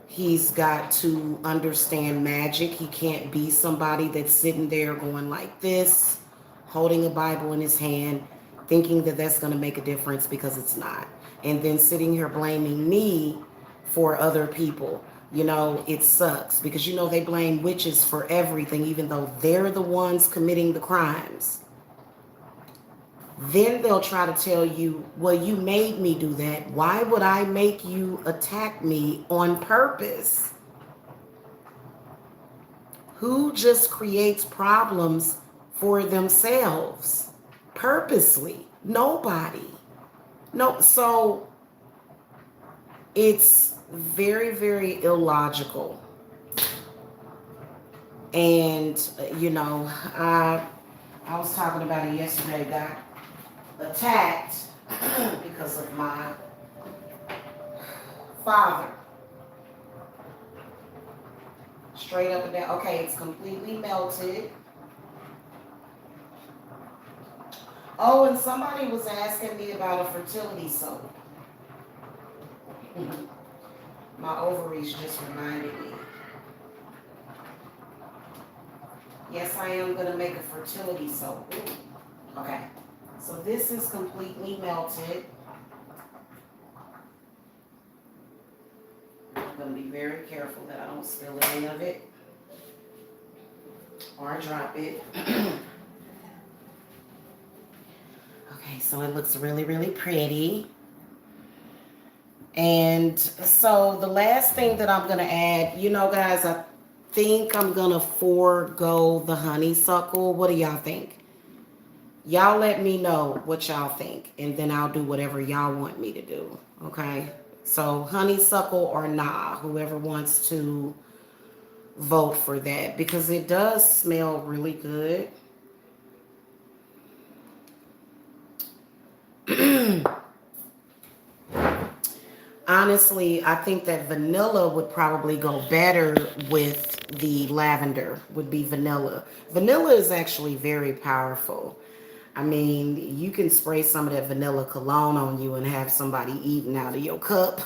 A: He's got to understand magic. He can't be somebody that's sitting there going like this, holding a Bible in his hand, thinking that that's going to make a difference, because it's not. And then sitting here blaming me for other people. It sucks because, they blame witches for everything, even though they're the ones committing the crimes. Then they'll try to tell you, well, you made me do that. Why would I make you attack me on purpose? Who just creates problems for themselves purposely? Nobody. No, so it's very, very illogical. And, I was talking about it yesterday. Got attacked because of my father. Straight up and down. Okay, it's completely melted. Oh, and somebody was asking me about a fertility soap. My ovaries just reminded me. Yes, I am going to make a fertility soap. Okay, so this is completely melted. I'm going to be very careful that I don't spill any of it or drop it. Okay, so it looks really, really pretty. And so the last thing that I'm going to add, guys, I think I'm going to forego the honeysuckle. What do y'all think? Y'all let me know what y'all think, and then I'll do whatever y'all want me to do, okay? So honeysuckle or nah, whoever wants to vote for that, because it does smell really good. Honestly, I think that vanilla would probably go better with the lavender, would be vanilla. Vanilla is actually very powerful. I mean, you can spray some of that vanilla cologne on you and have somebody eating out of your cup.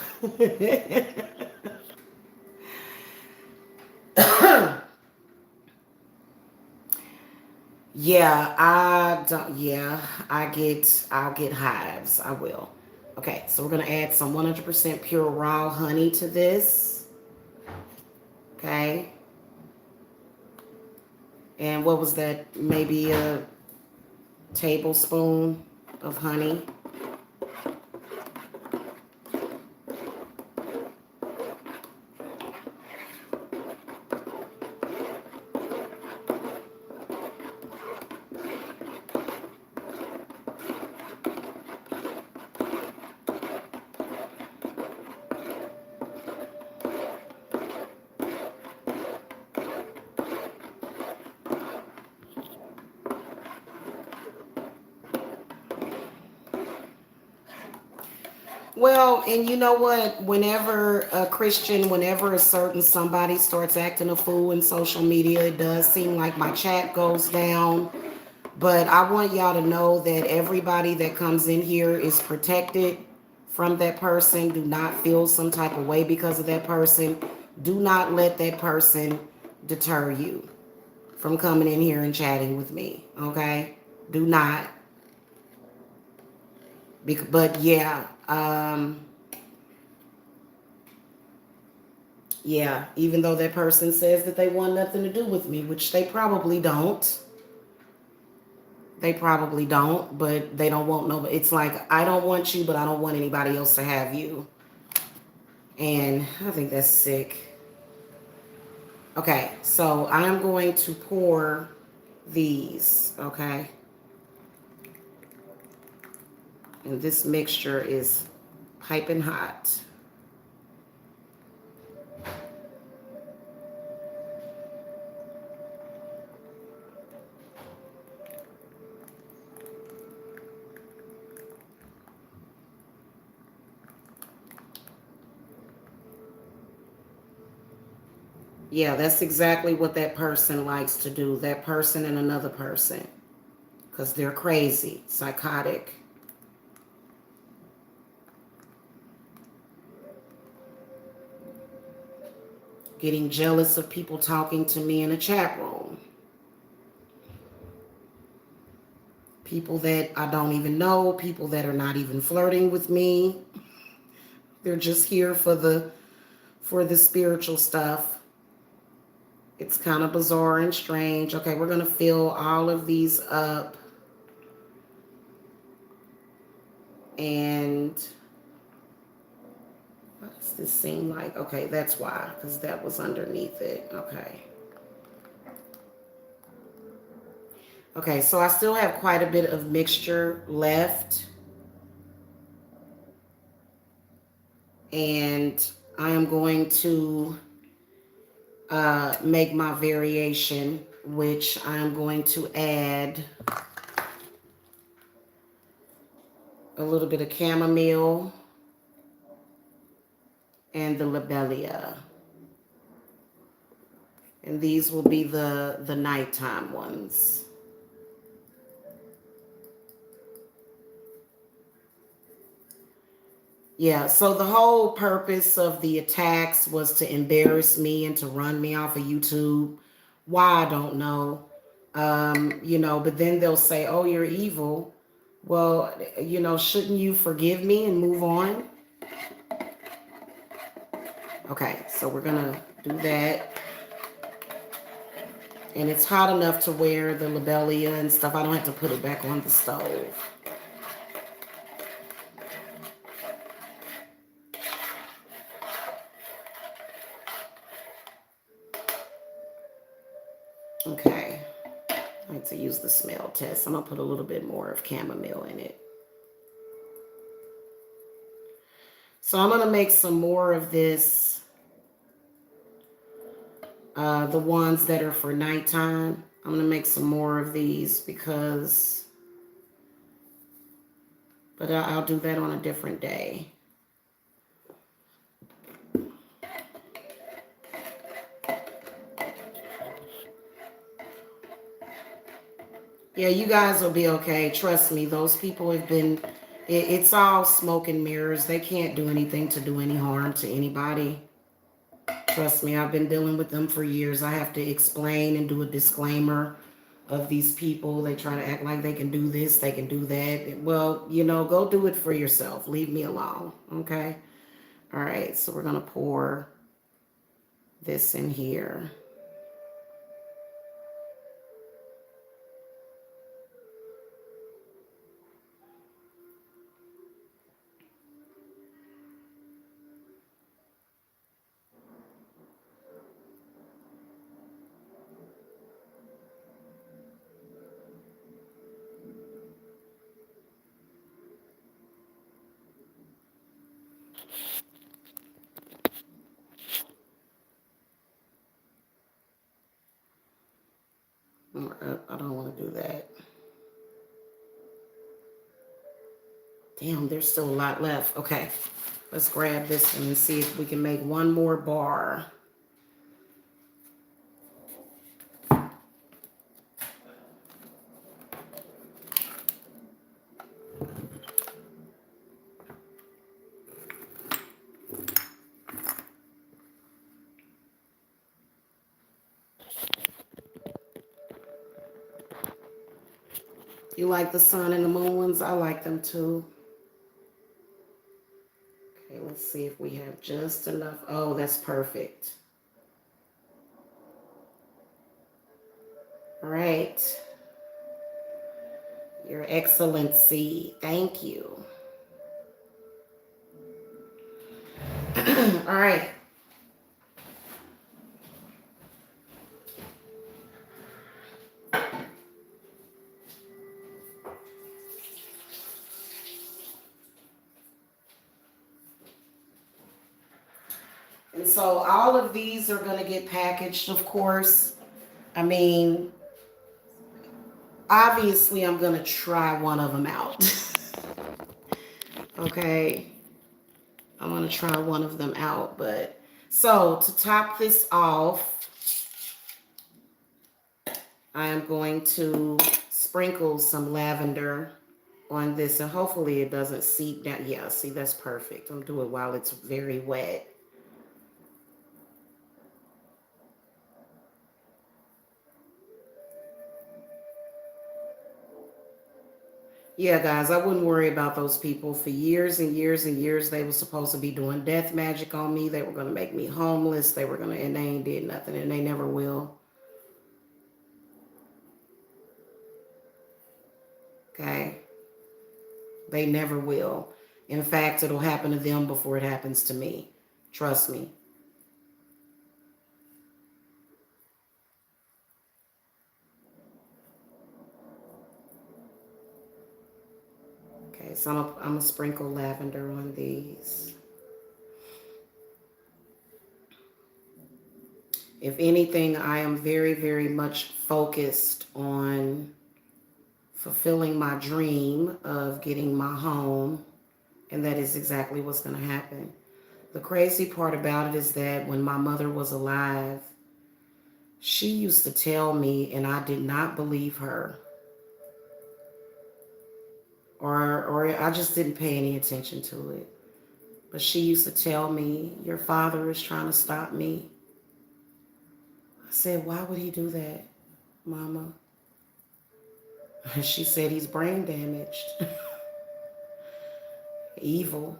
A: Yeah, I don't. Yeah, I'll get hives. I will. Okay, so we're gonna add some 100% pure raw honey to this. Okay, and what was that? Maybe a tablespoon of honey. Well, and you know what? Whenever a Christian, whenever a certain somebody starts acting a fool in social media, it does seem like my chat goes down. But I want y'all to know that everybody that comes in here is protected from that person. Do not feel some type of way because of that person. Do not let that person deter you from coming in here and chatting with me. Okay? Do not. But yeah, yeah, even though that person says that they want nothing to do with me, which they probably don't. They probably don't, but they don't want no. It's like, I don't want you, but I don't want anybody else to have you. And I think that's sick. Okay, so I'm going to pour these, okay? And this mixture is piping hot. Yeah, that's exactly what that person likes to do. That person and another person. Because they're crazy, psychotic. Getting jealous of people talking to me in a chat room. People that I don't even know, people that are not even flirting with me. They're just here for the spiritual stuff. It's kind of bizarre and strange. Okay, we're going to fill all of these up. And what does this seem like? Okay, that's why, because that was underneath it. Okay. Okay, so I still have quite a bit of mixture left. And I am going to make my variation, which I'm going to add a little bit of chamomile and the lobelia. And these will be the nighttime ones. Yeah, so the whole purpose of the attacks was to embarrass me and to run me off of YouTube. Why, I don't know. But then they'll say, oh, you're evil. Well, shouldn't you forgive me and move on? Okay, so we're going to do that. And it's hot enough to where the lobelia and stuff, I don't have to put it back on the stove. Okay. I like to use the smell test. I'm going to put a little bit more of chamomile in it. So I'm going to make some more of this, the ones that are for nighttime. I'm going to make some more of these but I'll do that on a different day. Yeah, you guys will be okay. Trust me, those people have been, it's all smoke and mirrors. They can't do anything to do any harm to anybody. Trust me, I've been dealing with them for years. I have to explain and do a disclaimer of these people. They try to act like they can do this, they can do that. Well, go do it for yourself. Leave me alone, okay? All right, so we're going to pour this in here. I don't want to do that. Damn, there's still a lot left. Okay, let's grab this one and see if we can make one more bar. You like the sun and the moon ones? I like them too. Okay, let's see if we have just enough. Oh, that's perfect. All right. Your Excellency. Thank you. All right. And so all of these are going to get packaged, of course. I mean, obviously, I'm going to try one of them out. Okay. I'm going to try one of them out. But so to top this off, I am going to sprinkle some lavender on this. And hopefully it doesn't seep down. Yeah, see, that's perfect. I'm doing it while it's very wet. Yeah, guys, I wouldn't worry about those people. For years and years and years, they were supposed to be doing death magic on me. They were going to make me homeless. They were going to, and they ain't did nothing, and they never will. Okay? They never will. In fact, it'll happen to them before it happens to me. Trust me. Okay, so I'm going to sprinkle lavender on these. If anything, I am very, very much focused on fulfilling my dream of getting my home, and that is exactly what's going to happen. The crazy part about it is that when my mother was alive, she used to tell me, and I did not believe her, or I just didn't pay any attention to it. But she used to tell me, your father is trying to stop me. I said, why would he do that, Mama? She said, he's brain damaged. Evil.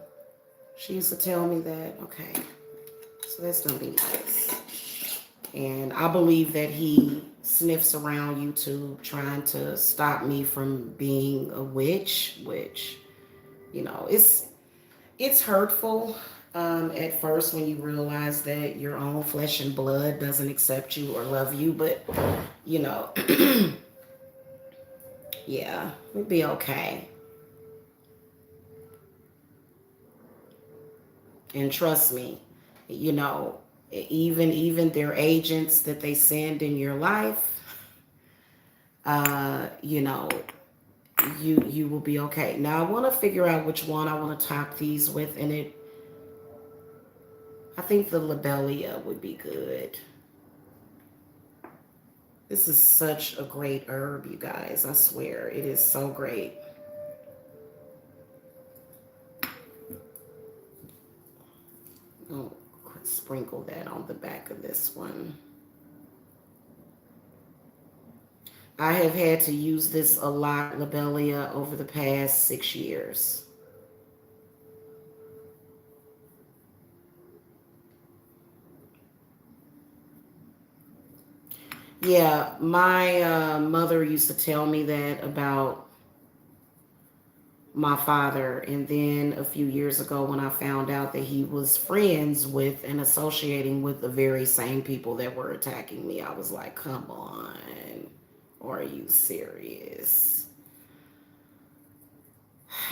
A: She used to tell me that. Okay, so that's gonna be nice. And I believe that he sniffs around YouTube trying to stop me from being a witch, which, you know, it's hurtful at first when you realize that your own flesh and blood doesn't accept you or love you. But, you know, yeah, it'll be okay. And trust me, you know, even their agents that they send in your life, you know, you will be okay. Now I want to figure out which one I want to top these with, and I think the lobelia would be good. This is such a great herb, you guys. I swear, it is so great. I'll sprinkle that on the back of this one. I have had to use this a lot, lobelia, over the past 6 years. Yeah, my mother used to tell me that about my father. And then a few years ago, when I found out that he was friends with and associating with the very same people that were attacking me, I was like, come on. Are you serious?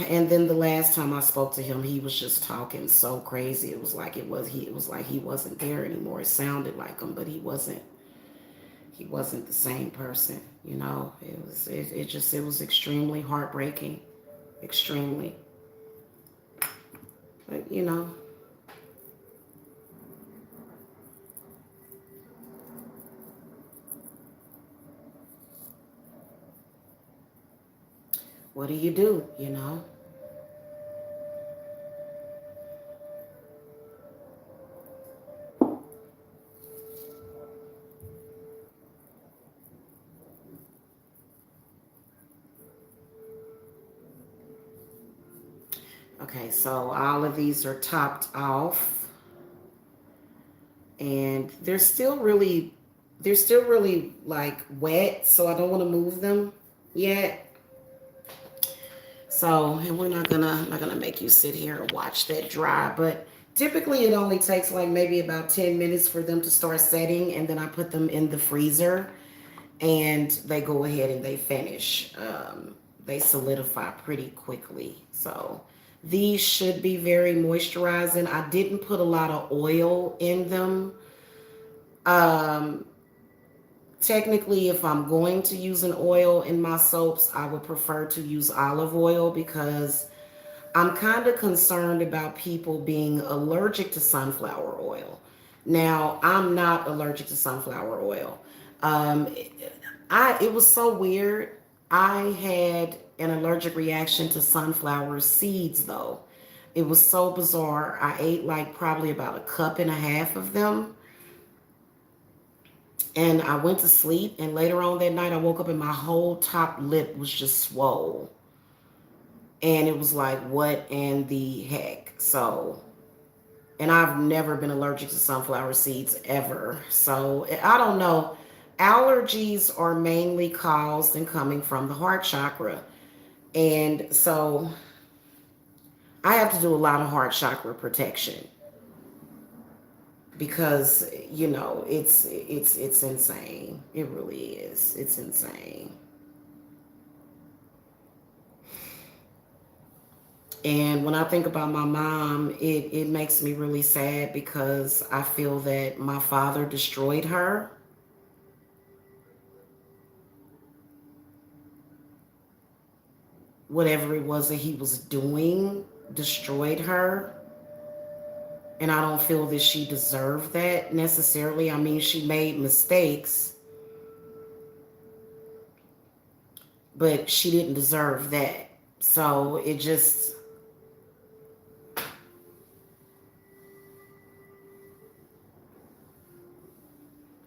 A: And then the last time I spoke to him, he was just talking so crazy. It was like he wasn't there anymore. It sounded like him, but he wasn't. He wasn't the same person, you know. It was extremely heartbreaking, extremely. But what do you do? Okay, so all of these are topped off, and they're still really like wet, so I don't want to move them yet. So, and we're not gonna make you sit here and watch that dry, but typically it only takes like maybe about 10 minutes for them to start setting, and then I put them in the freezer and they go ahead and they finish. They solidify pretty quickly. So these should be very moisturizing. I didn't put a lot of oil in them. Um, Technically, if I'm going to use an oil in my soaps, I would prefer to use olive oil because I'm kind of concerned about people being allergic to sunflower oil. Now, I'm not allergic to sunflower oil. Um, it was so weird. I had an allergic reaction to sunflower seeds though. It was so bizarre. I ate like probably about a cup and a half of them, and I went to sleep, and later on that night I woke up and my whole top lip was just swole. And it was like, what in the heck? So, and I've never been allergic to sunflower seeds ever. So, I don't know. Allergies are mainly caused and coming from the heart chakra. And so I have to do a lot of heart chakra protection because it's insane. It really is. It's insane. And when I think about my mom, it makes me really sad because I feel that my father destroyed her. Whatever it was that he was doing destroyed her. And I don't feel that she deserved that necessarily. I mean, she made mistakes, but she didn't deserve that. So it just,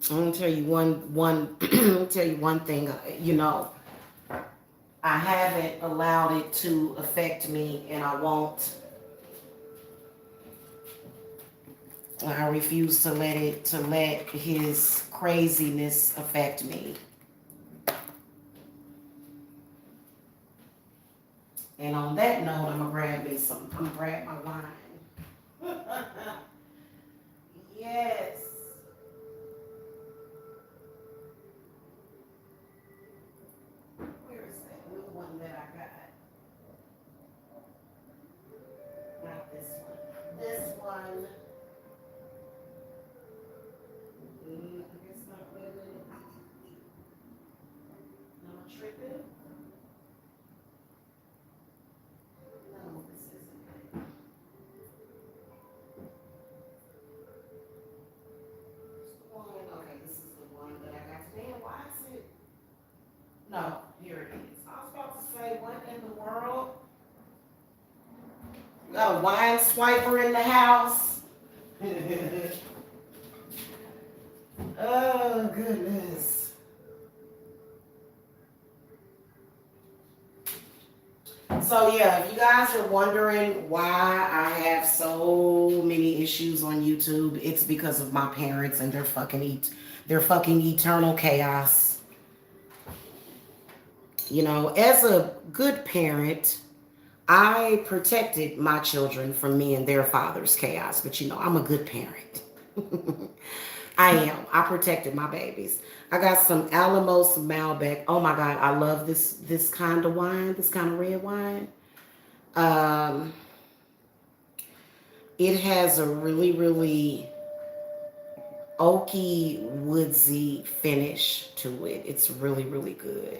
A: I'm gonna tell you tell you one thing. I haven't allowed it to affect me, and I won't. I refuse to let his craziness affect me. And on that note, I'm gonna grab my wine. Yes. Where is that new one that I got? Not this one. This one. I guess not really. Not tripping. No, this isn't it. One. Okay, this is the one that I got today. Why is it? No, here it is. I was about to say, what in the world? You got a wine swiper in the house? Oh, goodness. So, yeah, if you guys are wondering why I have so many issues on YouTube, it's because of my parents and their fucking eternal chaos. As a good parent, I protected my children from me and their father's chaos, but I'm a good parent. I am. I protected my babies. I got some Alamos Malbec. Oh my God, I love this kind of wine, this kind of red wine. Um, it has a really, really oaky, woodsy finish to it. It's really, really good.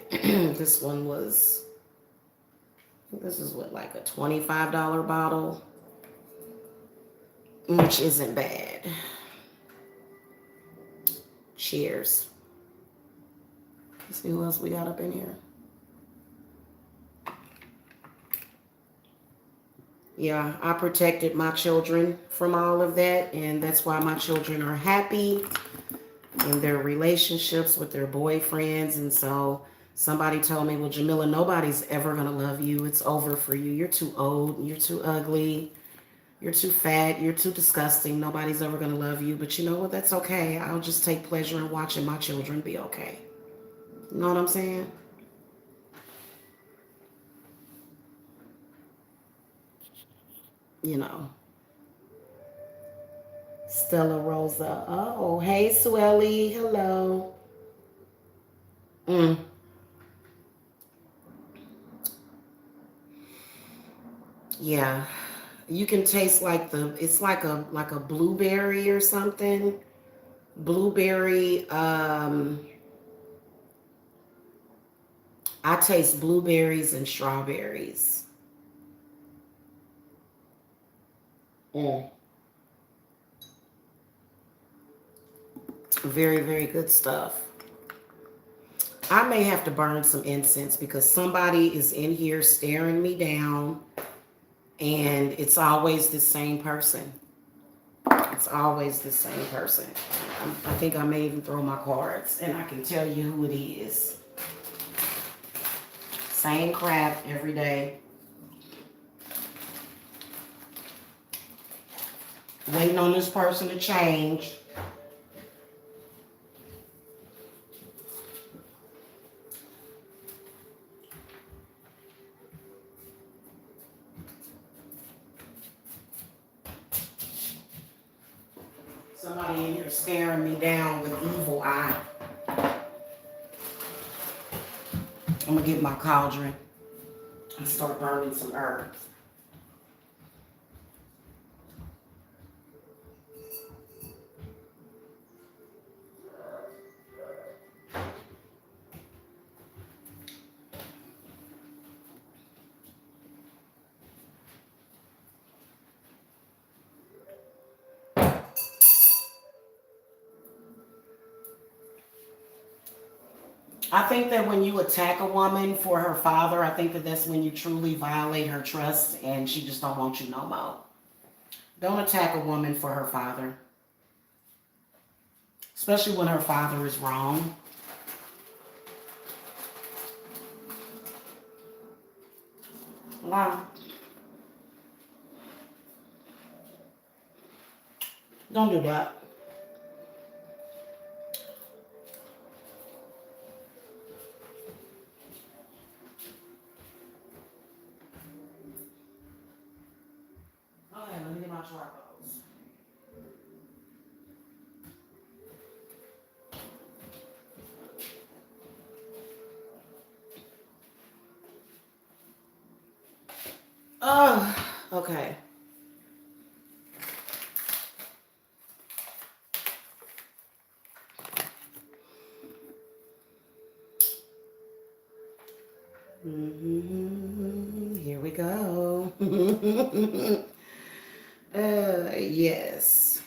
A: This is what, like a $25 bottle. which isn't bad. Cheers. Let's see who else we got up in here. Yeah, I protected my children from all of that, and that's why my children are happy in their relationships with their boyfriends. And so somebody told me, well, Jamila, nobody's ever going to love you. It's over for you. You're too old. You're too ugly. You're too fat. You're too disgusting. Nobody's ever going to love you. But you know what? That's okay. I'll just take pleasure in watching my children be okay. You know what I'm saying? You know. Stella Rosa. Oh, hey, Swelly. Hello. Mm. Yeah. You can taste like it's like a blueberry or something. Blueberry, I taste blueberries and strawberries. Mm. Very, very good stuff. I may have to burn some incense because somebody is in here staring me down, and it's always the same person. It's always the same person. I think I may even throw my cards, and I can tell you who it is. Same crap every day. Waiting on this person to change. Somebody in here staring me down with evil eye. I'm gonna get my cauldron and start burning some herbs. I think that when you attack a woman for her father, I think that that's when you truly violate her trust and she just don't want you no more. Don't attack a woman for her father, especially when her father is wrong. Wow. Don't do that. Okay, let me get my charcoals. Oh, okay. Here we go. Yes.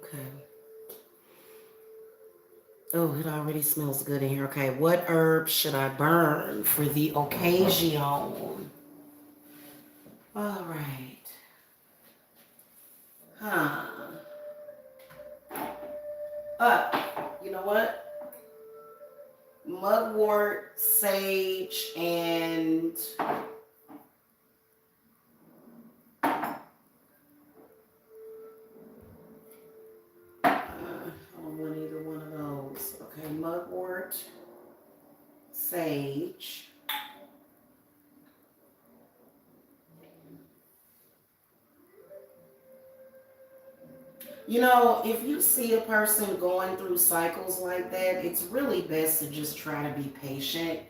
A: Okay. Oh, it already smells good in here. Okay, what herbs should I burn for the occasion? All right. Huh. You know what? Mugwort, sage, and I don't want either one of those. Okay, mugwort, sage. You know, if you see a person going through cycles like that, it's really best to just try to be patient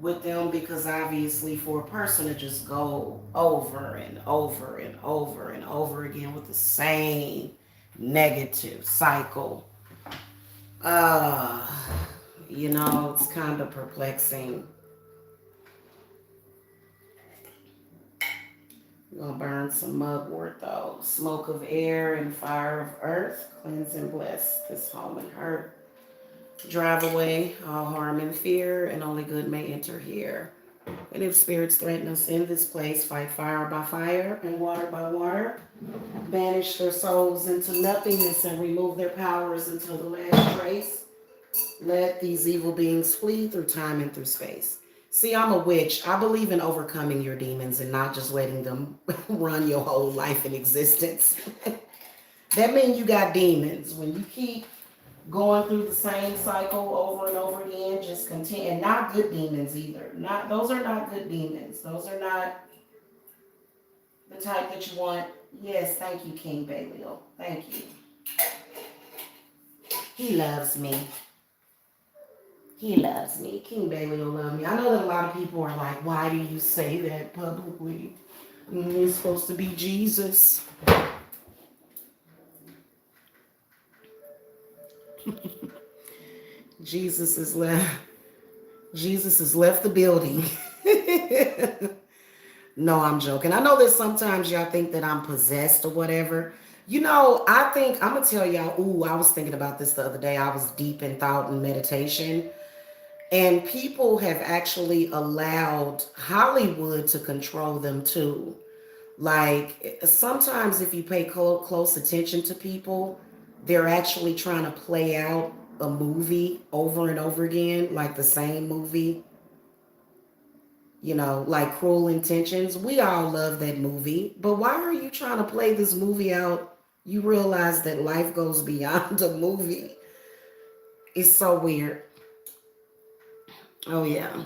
A: with them, because obviously for a person to just go over and over and over and over again with the same negative cycle, uh it's kind of perplexing. We're gonna burn some mugwort though. Smoke of air and fire of earth, cleanse and bless this home and hurt. Drive away all harm and fear, and only good may enter here. And if spirits threaten us in this place, fight fire by fire and water by water. Banish their souls into nothingness and remove their powers until the last trace. Let these evil beings flee through time and through space. See, I'm a witch. I believe in overcoming your demons and not just letting them run your whole life in existence. That means you got demons. When you keep going through the same cycle over and over again, just continue. And not good demons either. Those are not good demons. Those are not the type that you want. Yes, thank you, King Balial. Thank you. He loves me. He loves me. King Balial loves me. I know that a lot of people are like, why do you say that publicly? It's supposed to be Jesus. Jesus has left. Jesus has left the building. No, I'm joking. I know that sometimes y'all think that I'm possessed or whatever. I think, I'm going to tell y'all, I was thinking about this the other day. I was deep in thought and meditation. And people have actually allowed Hollywood to control them too. Like, sometimes if you pay close attention to people, they're actually trying to play out a movie over and over again, like the same movie, like Cruel Intentions. We all love that movie, but why are you trying to play this movie out? You realize that life goes beyond a movie. It's so weird. Oh, yeah.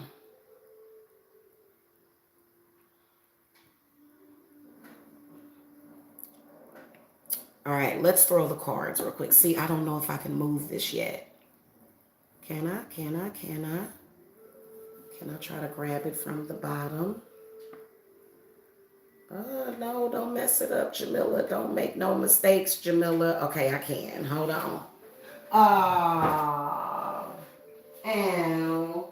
A: All right, let's throw the cards real quick. See, I don't know if I can move this yet. Can I? Can I? Can I? Can I try to grab it from the bottom? No, don't mess it up, Jamila. Don't make no mistakes, Jamila. Okay, I can. Hold on. And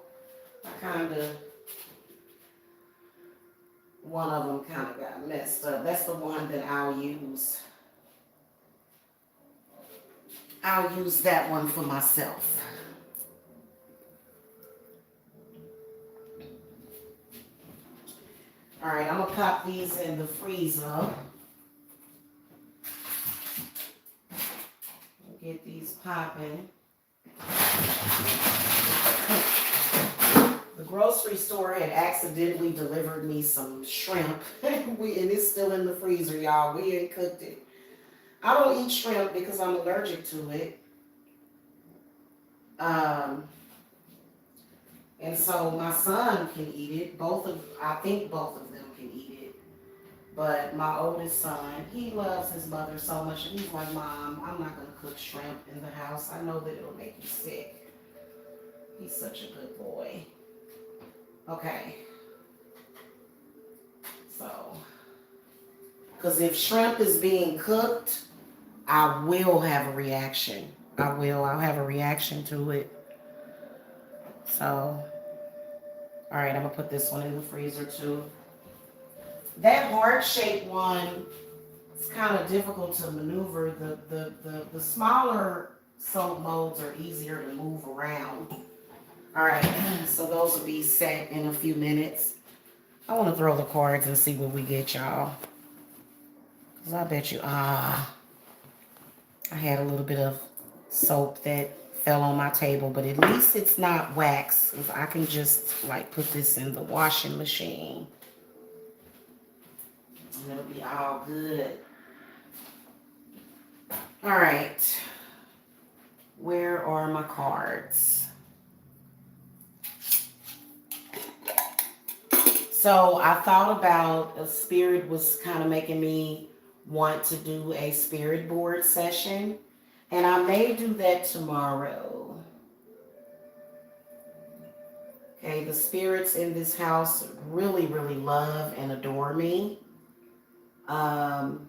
A: one of them kind of got messed up. That's the one that I'll use. I'll use that one for myself. All right, I'm going to pop these in the freezer. Get these popping. The grocery store had accidentally delivered me some shrimp. And it's still in the freezer, y'all. We ain't cooked it. I don't eat shrimp because I'm allergic to it. And so my son can eat it. I think both of them can eat it. But my oldest son, he loves his mother so much. And he's like, Mom, I'm not going to cook shrimp in the house. I know that it'll make you sick. He's such a good boy. Okay. So, because if shrimp is being cooked, I will have a reaction. I'll have a reaction to it. So, all right, I'm going to put this one in the freezer too. That heart-shaped one, it's kind of difficult to maneuver. The smaller soap molds are easier to move around. All right, so those will be set in a few minutes. I want to throw the cards and see what we get, y'all. Because I bet you, I had a little bit of soap that fell on my table, but at least it's not wax. If I can just like put this in the washing machine, and it'll be all good. All right, where are my cards? So I thought about a spirit was kind of making me want to do a spirit board session. And I may do that tomorrow. Okay, the spirits in this house really, really love and adore me, um,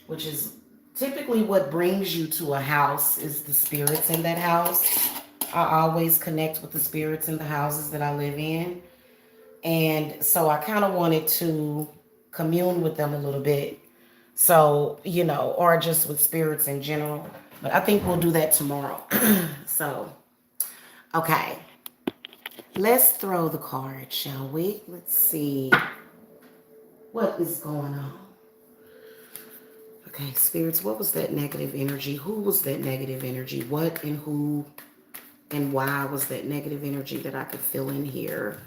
A: which is typically what brings you to a house is the spirits in that house. I always connect with the spirits in the houses that I live in. And so I kind of wanted to commune with them a little bit. So, or just with spirits in general. But I think we'll do that tomorrow. So, okay. Let's throw the card, shall we? Let's see what is going on. Okay, spirits, what was that negative energy? Who was that negative energy? What and who and why was that negative energy that I could feel in here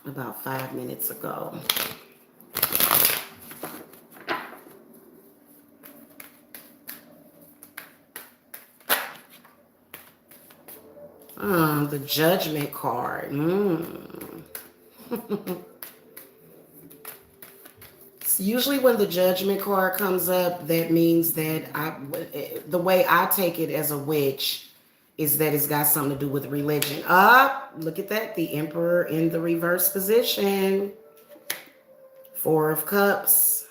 A: about 5 minutes ago? The Judgment card. Usually when the Judgment card comes up, that means that the way I take it as a witch is that it's got something to do with religion. Look at that. The Emperor in the reverse position. 4 of Cups.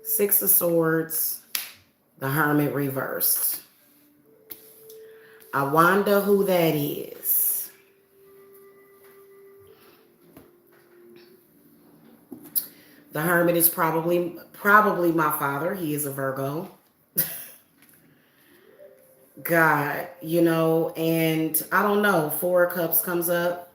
A: 6 of Swords. The Hermit reversed. I wonder who that is. The Hermit is probably my father. He is a Virgo. God, and I don't know. 4 of Cups comes up.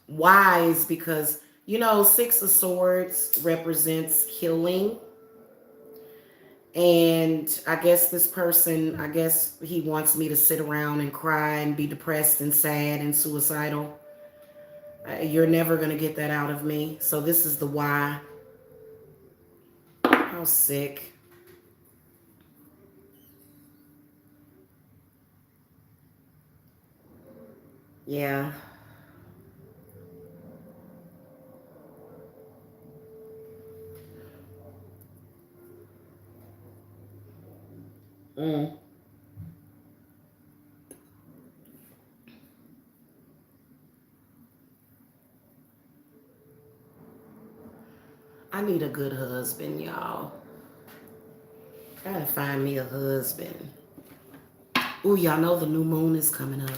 A: Wise because 6 of Swords represents healing. And I guess this person, he wants me to sit around and cry and be depressed and sad and suicidal. You're never going to get that out of me. So this is the why. How sick. Yeah. Mm. I need a good husband, y'all. Gotta find me a husband. Ooh, y'all know the new moon is coming up.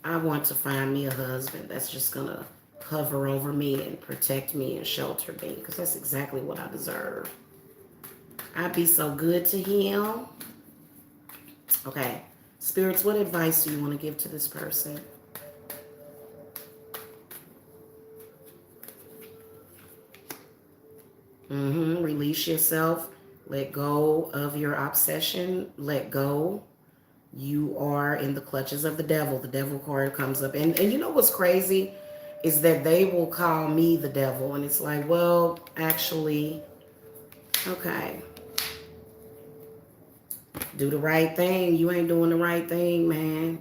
A: I want to find me a husband that's just gonna hover over me and protect me and shelter me because that's exactly what I deserve. I'd be so good to him. Okay. Spirits, what advice do you want to give to this person? Release yourself. Let go of your obsession. Let go. You are in the clutches of the devil. The devil card comes up. And you know what's crazy is that they will call me the devil. And it's like, well, actually, okay. Do the right thing. You ain't doing the right thing, man.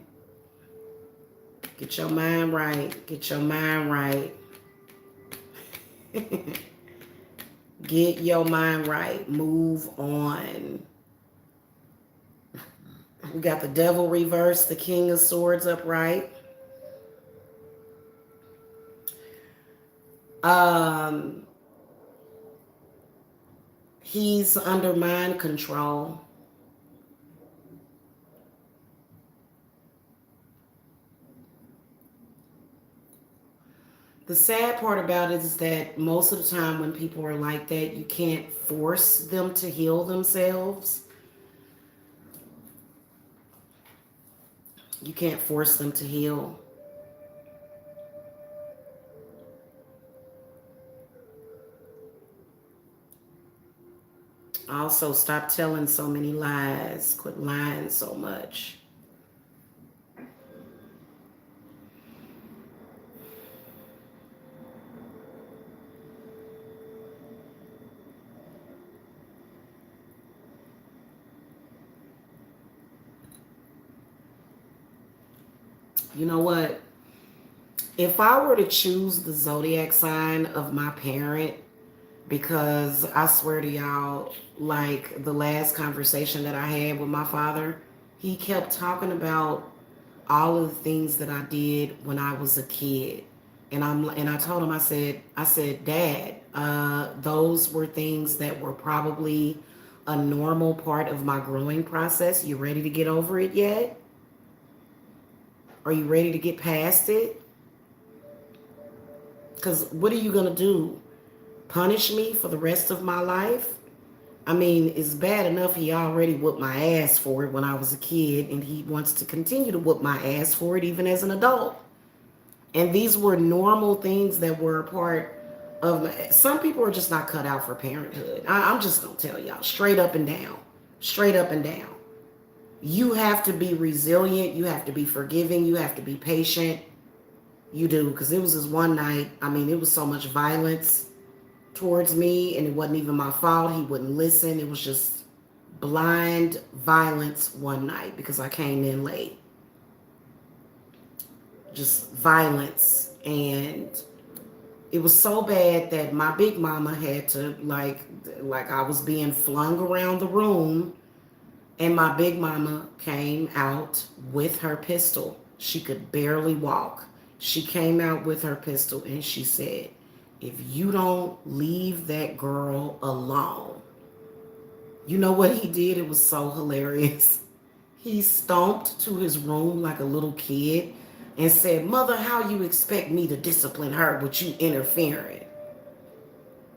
A: Get your mind right. Get your mind right. Get your mind right. Move on. We got the devil reversed, the King of Swords upright. He's under mind control. The sad part about it is that most of the time when people are like that, you can't force them to heal themselves. You can't force them to heal. Also, stop telling so many lies. Quit lying so much. You know what? If I were to choose the zodiac sign of my parent, because I swear to y'all, like the last conversation that I had with my father, he kept talking about all of the things that I did when I was a kid. And I told him, I said, Dad, those were things that were probably a normal part of my growing process. You ready to get over it yet? Are you ready to get past it? Because what are you going to do? Punish me for the rest of my life? I mean, it's bad enough he already whooped my ass for it when I was a kid, and he wants to continue to whoop my ass for it even as an adult. And these were normal things that were a part of my, some people are just not cut out for parenthood. I'm just going to tell y'all straight up and down. Straight up and down. You have to be resilient. You have to be forgiving. You have to be patient. You do. Because it was this one night, I mean, it was so much violence towards me, and it wasn't even my fault. He wouldn't listen. It was just blind violence one night because I came in late. Just violence. And it was so bad that my big mama had to like I was being flung around the room, and my big mama came out with her pistol. She could barely walk. She came out with her pistol and she said, if you don't leave that girl alone. You know what he did? It was so hilarious. He stomped to his room like a little kid and said, Mother, how you expect me to discipline her with you interfering?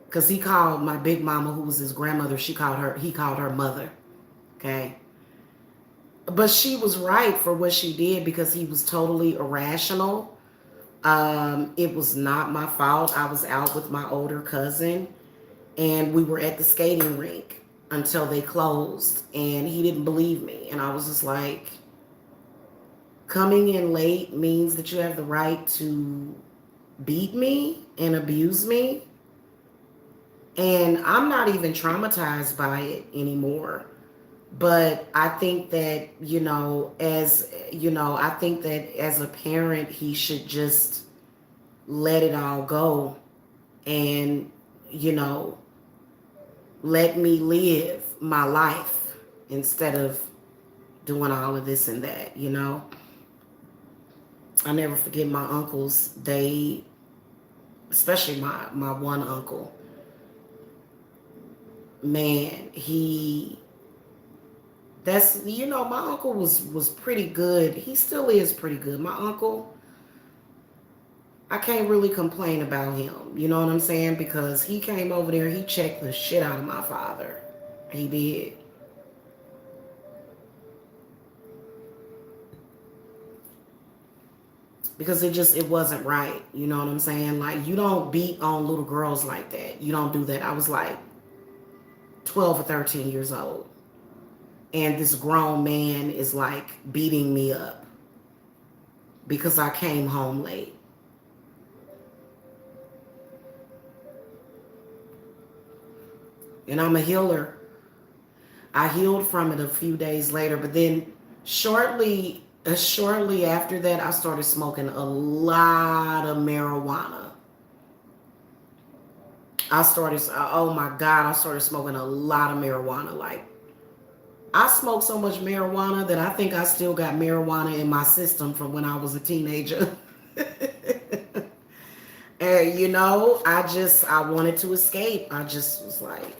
A: Because he called my big mama, who was his grandmother, he called her mother. Okay. But she was right for what she did because he was totally irrational. It was not my fault. I was out with my older cousin and we were at the skating rink until they closed, and he didn't believe me. And I was just like, coming in late means that you have the right to beat me and abuse me. And I'm not even traumatized by it anymore. But I think that, I think that as a parent, he should just let it all go and, let me live my life instead of doing all of this and that. I never forget my uncles. They, especially my one uncle, man, my uncle was pretty good. He still is pretty good. My uncle, I can't really complain about him. You know what I'm saying? Because he came over there, he checked the shit out of my father. He did. Because it wasn't right. You know what I'm saying? Like, you don't beat on little girls like that. You don't do that. I was like 12 or 13 years old. And this grown man is like beating me up because I came home late. And I'm a healer. I healed from it a few days later, but then shortly after that, I started smoking a lot of marijuana. Oh my God, I started smoking a lot of marijuana. Like, I smoked so much marijuana that I think I still got marijuana in my system from when I was a teenager. And I wanted to escape. I just was like,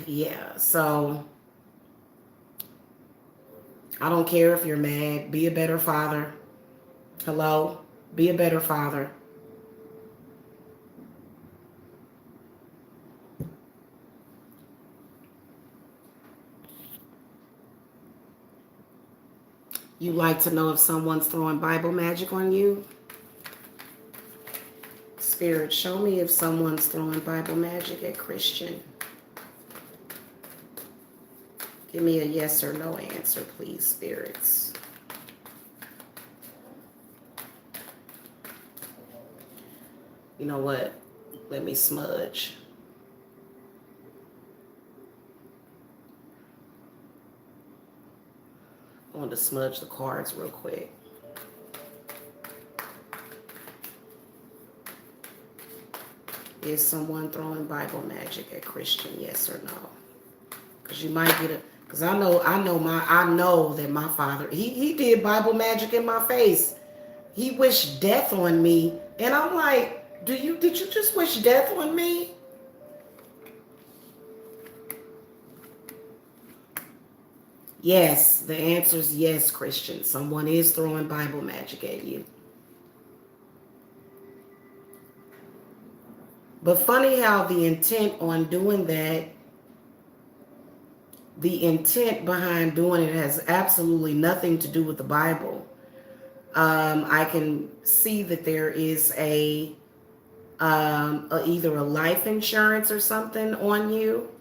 A: yeah. So I don't care if you're mad. Be a better father. Hello? Be a better father. You like to know if someone's throwing Bible magic on you? Spirit, show me if someone's throwing Bible magic at Christian. Give me a yes or no answer, please, spirits. You know what? Let me smudge. I want to smudge the cards real quick. Is someone throwing Bible magic at Christian? Yes or no? Because you might get a. Because I know that my father, he did Bible magic in my face. He wished death on me, and I'm like, did you just wish death on me? Yes, the answer is yes, Christian. Someone is throwing Bible magic at you. But funny how the intent on doing that, the intent behind doing it has absolutely nothing to do with the Bible. I can see that there is either a life insurance or something on you.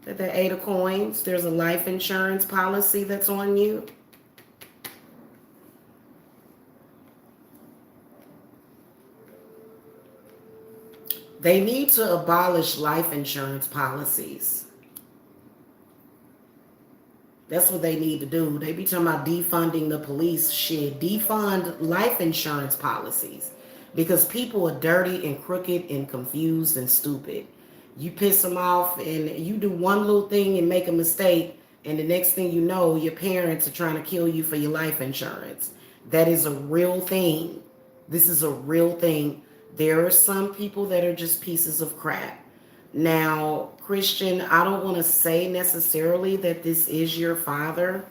A: At the 8 of Coins, there's a life insurance policy that's on you. They need to abolish life insurance policies. That's what they need to do. They be talking about defunding the police. Shit, defund life insurance policies. Because people are dirty and crooked and confused and stupid. You piss them off and you do one little thing and make a mistake, and the next thing you know, your parents are trying to kill you for your life insurance. That is a real thing. This is a real thing. There are some people that are just pieces of crap. Now, Christian, I don't want to say necessarily that this is your father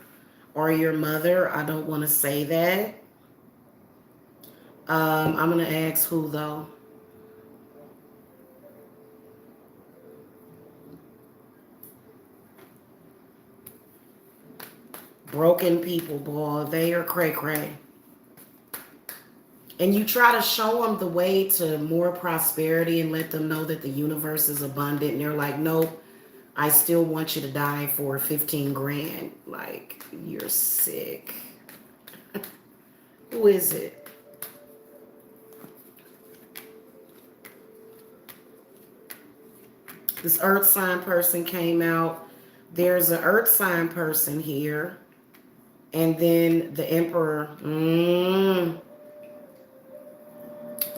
A: or your mother. I don't want to say that. I'm going to ask who, though. Broken people, boy. They are cray-cray. And you try to show them the way to more prosperity and let them know that the universe is abundant. And they're like, nope, I still want you to die for 15 grand. Like, you're sick. Who is it? This earth sign person came out. There's an earth sign person here. And then the emperor.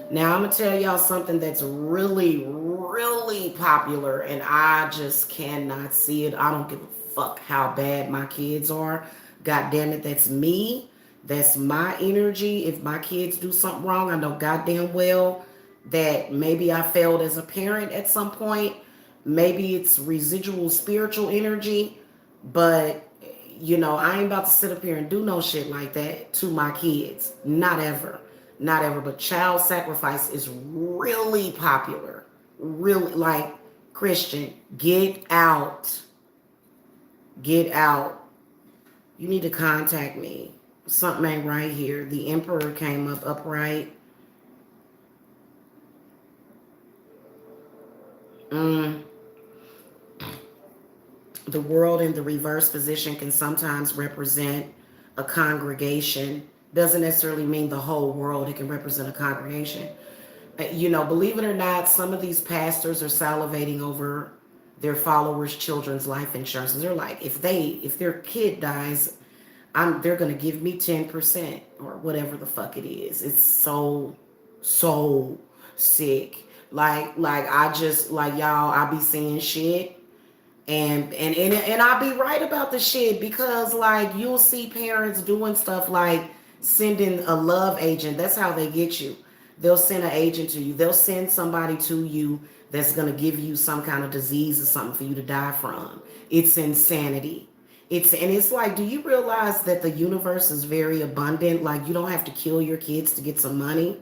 A: Now, I'm going to tell y'all something that's really, really popular, and I just cannot see it. I don't give a fuck how bad my kids are. God damn it, that's me. That's my energy. If my kids do something wrong, I know goddamn well that maybe I failed as a parent at some point. Maybe it's residual spiritual energy, but, I ain't about to sit up here and do no shit like that to my kids. Not ever. Not ever, but child sacrifice is really popular. Really, like, Christian, get out. Get out. You need to contact me. Something ain't right here. The emperor came up upright. The world in the reverse position can sometimes represent a congregation. Doesn't necessarily mean the whole world. It can represent a congregation. Believe it or not, some of these pastors are salivating over their followers' children's life insurance. They're like, if their kid dies, they're gonna give me 10% or whatever the fuck it is. It's so sick. Like I just like y'all. I be seeing shit. And I'll be right about the shit because like you'll see parents doing stuff like sending a love agent. That's how they get you. They'll send an agent to you. They'll send somebody to you that's going to give you some kind of disease or something for you to die from. It's insanity. It's like, do you realize that the universe is very abundant? Like you don't have to kill your kids to get some money.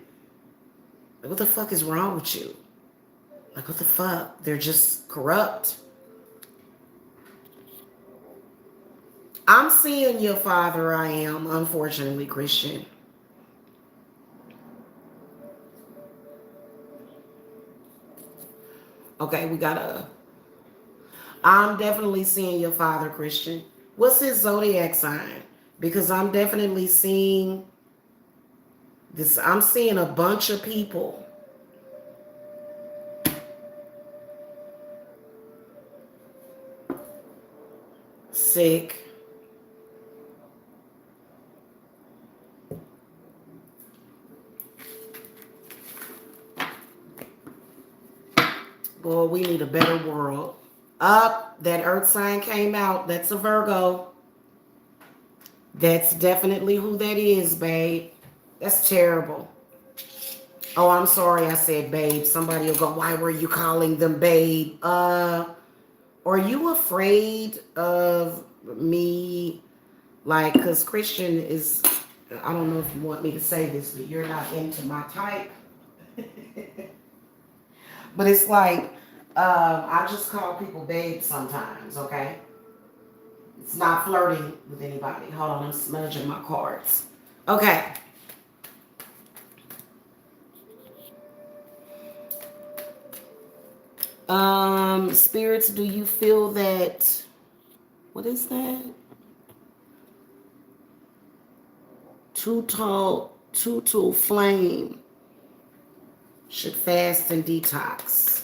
A: Like, what the fuck is wrong with you? Like, what the fuck? They're just corrupt. I'm seeing your father, I am, unfortunately, Christian. Okay, I'm definitely seeing your father, Christian. What's his zodiac sign? Because I'm definitely seeing this. I'm seeing a bunch of people. Sick. Boy, we need a better world. Up, that earth sign came out. That's a Virgo. That's definitely who that is, babe. That's terrible. Oh, I'm sorry I said babe. Somebody will go, why were you calling them babe? Are you afraid of me? Like, because Christian is, I don't know if you want me to say this, but you're not into my type. But it's like, I just call people babe sometimes, okay? It's not flirting with anybody. Hold on, I'm smudging my cards. Okay. Spirits, do you feel that, what is that? Total flame should fast and detox.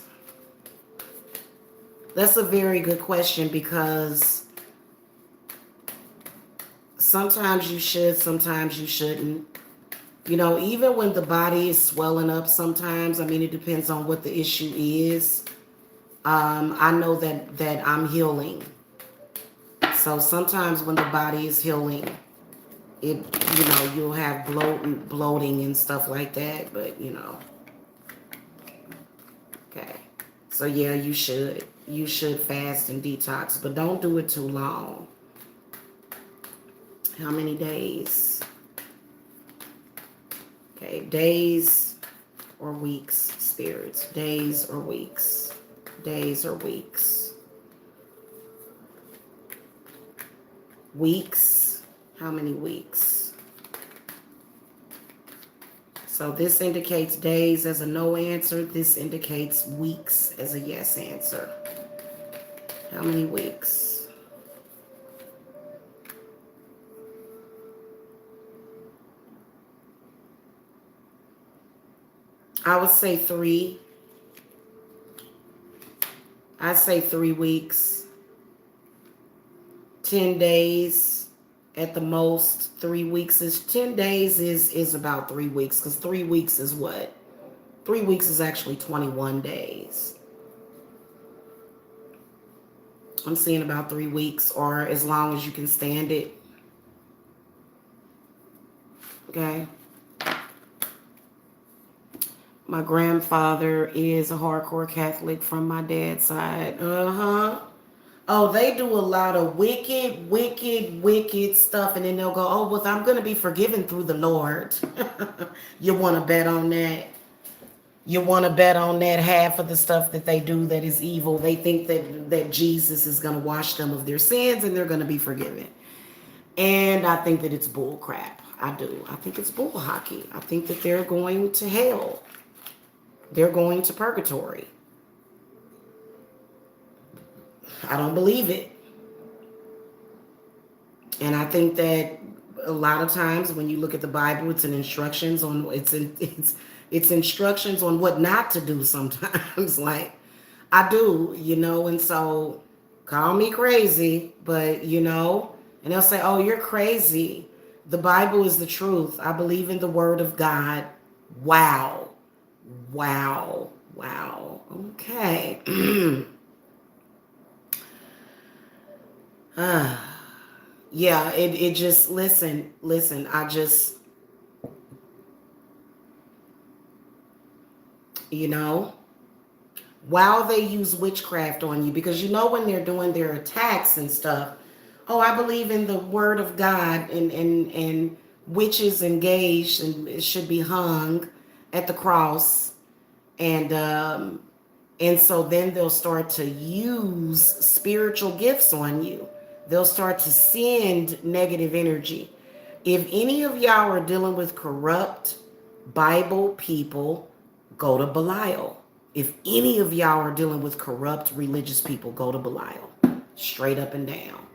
A: That's a very good question because sometimes you should, sometimes you shouldn't. You know, even when the body is swelling up sometimes, I mean, it depends on what the issue is. I know that I'm healing. So sometimes when the body is healing, it, you know, you'll have bloating and stuff like that, but you know. Okay. So yeah, you should. You should fast and detox, but don't do it too long. How many days? Okay, days or weeks, spirits. Days or weeks. Days or weeks. Weeks. How many weeks? So this indicates days as a no answer. This indicates weeks as a yes answer. How many weeks? I would say 3. I say 3 weeks. 10 days at the most. 3 weeks is 10 days is about 3 weeks, because 3 weeks is what? 3 weeks is actually 21 days. I'm seeing about 3 weeks, or as long as you can stand it. Okay. My grandfather is a hardcore Catholic from my dad's side. Oh, they do a lot of wicked stuff, and then they'll go, oh, well, I'm going to be forgiven through the Lord. You want to bet on that? You want to bet on that half of the stuff that they do that is evil. They think that Jesus is going to wash them of their sins and they're going to be forgiven. And I think that it's bull crap. I do. I think it's bull hockey. I think that they're going to hell. They're going to purgatory. I don't believe it. And I think that a lot of times when you look at the Bible, it's instructions on instructions on what not to do sometimes. Like, I do, you know, and so call me crazy, but you know, and they'll say, oh, you're crazy. The Bible is the truth. I believe in the word of God. Wow. Okay. Yeah, it just, listen, I just, you know, while they use witchcraft on you, because you know when they're doing their attacks and stuff, oh, I believe in the word of God, and witches engaged and it should be hung at the cross, and so then they'll start to use spiritual gifts on you. They'll start to send negative energy. If any of y'all are dealing with corrupt Bible people, go to Belial. If any of y'all are dealing with corrupt religious people, go to Belial. Straight up and down.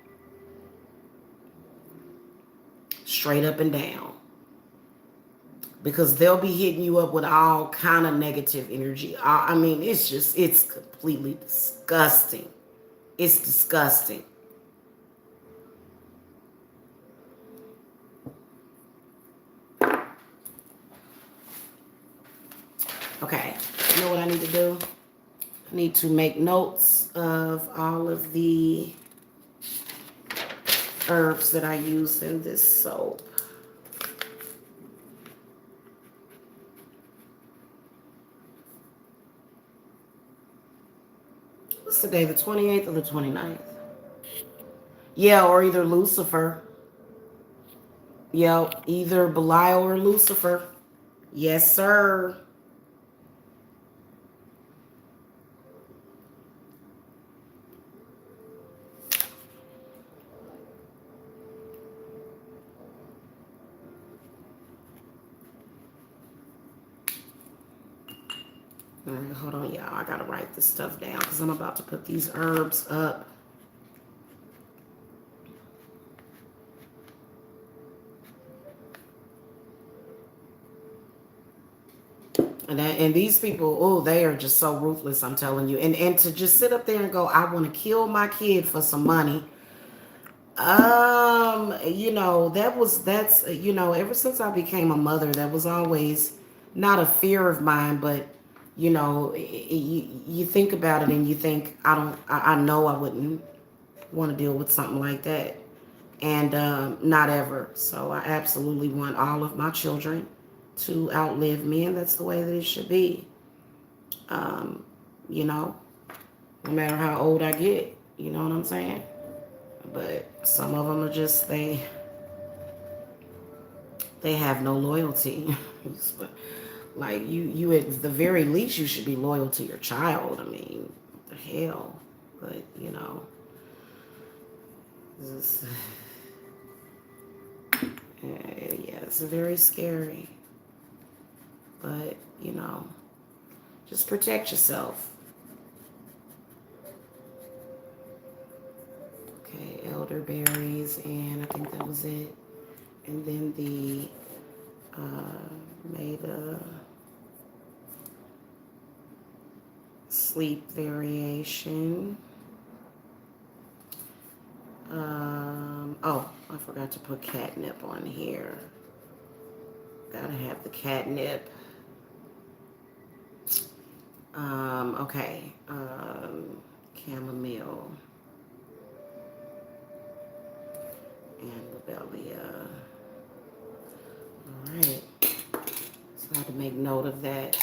A: Straight up and down. Because they'll be hitting you up with all kind of negative energy. I mean, it's completely disgusting. It's disgusting. Okay, you know what I need to do? I need to make notes of all of the herbs that I used in this soap. What's the day? The 28th or the 29th? Yeah, or either Lucifer. Yep, either Belial or Lucifer. Yes, sir. All right, hold on, y'all. I gotta write this stuff down because I'm about to put these herbs up. And these people, oh, they are just so ruthless, I'm telling you. And to just sit up there and go, I want to kill my kid for some money. Ever since I became a mother, that was always not a fear of mine, but you think about it and you think, I know I wouldn't want to deal with something like that. And not ever. So I absolutely want all of my children to outlive me, and that's the way that it should be. Um, you know, no matter how old I get, you know what I'm saying? But some of them are just they have no loyalty. Like you at the very least you should be loyal to your child. I mean, what the hell? But this is, yeah, it's very scary. But just protect yourself. Okay, elderberries, and I think that was it. And then the made a sleep variation. Oh, I forgot to put catnip on here. Gotta have the catnip. Okay. Chamomile and lobelia. All right. So I had to make note of that.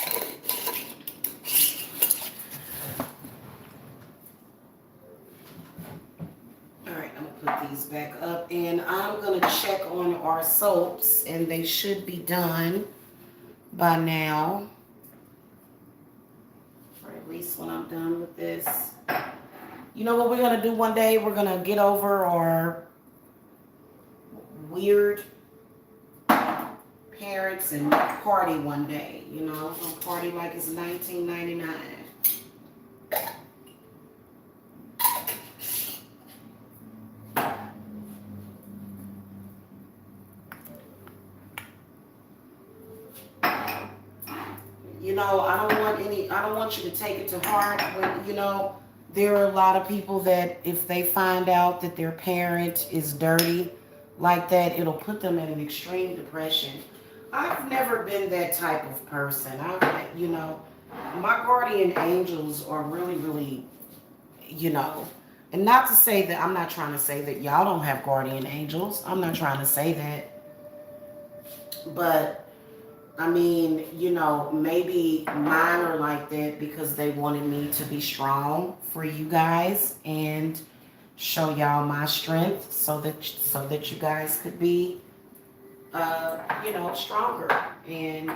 A: All right, I'm gonna put these back up, and I'm gonna check on our soaps, and they should be done by now. Or at least when I'm done with this. You know what we're gonna do one day? We're gonna get over our weird parents and party one day. Party like it's 1999. I don't want you to take it to heart when, there are a lot of people that if they find out that their parent is dirty like that, it'll put them in an extreme depression. I've never been that type of person. My guardian angels are really, really, and not to say that I'm not trying to say that y'all don't have guardian angels. I'm not trying to say that. But I mean, maybe mine are like that because they wanted me to be strong for you guys and show y'all my strength so that you guys could be, stronger. And,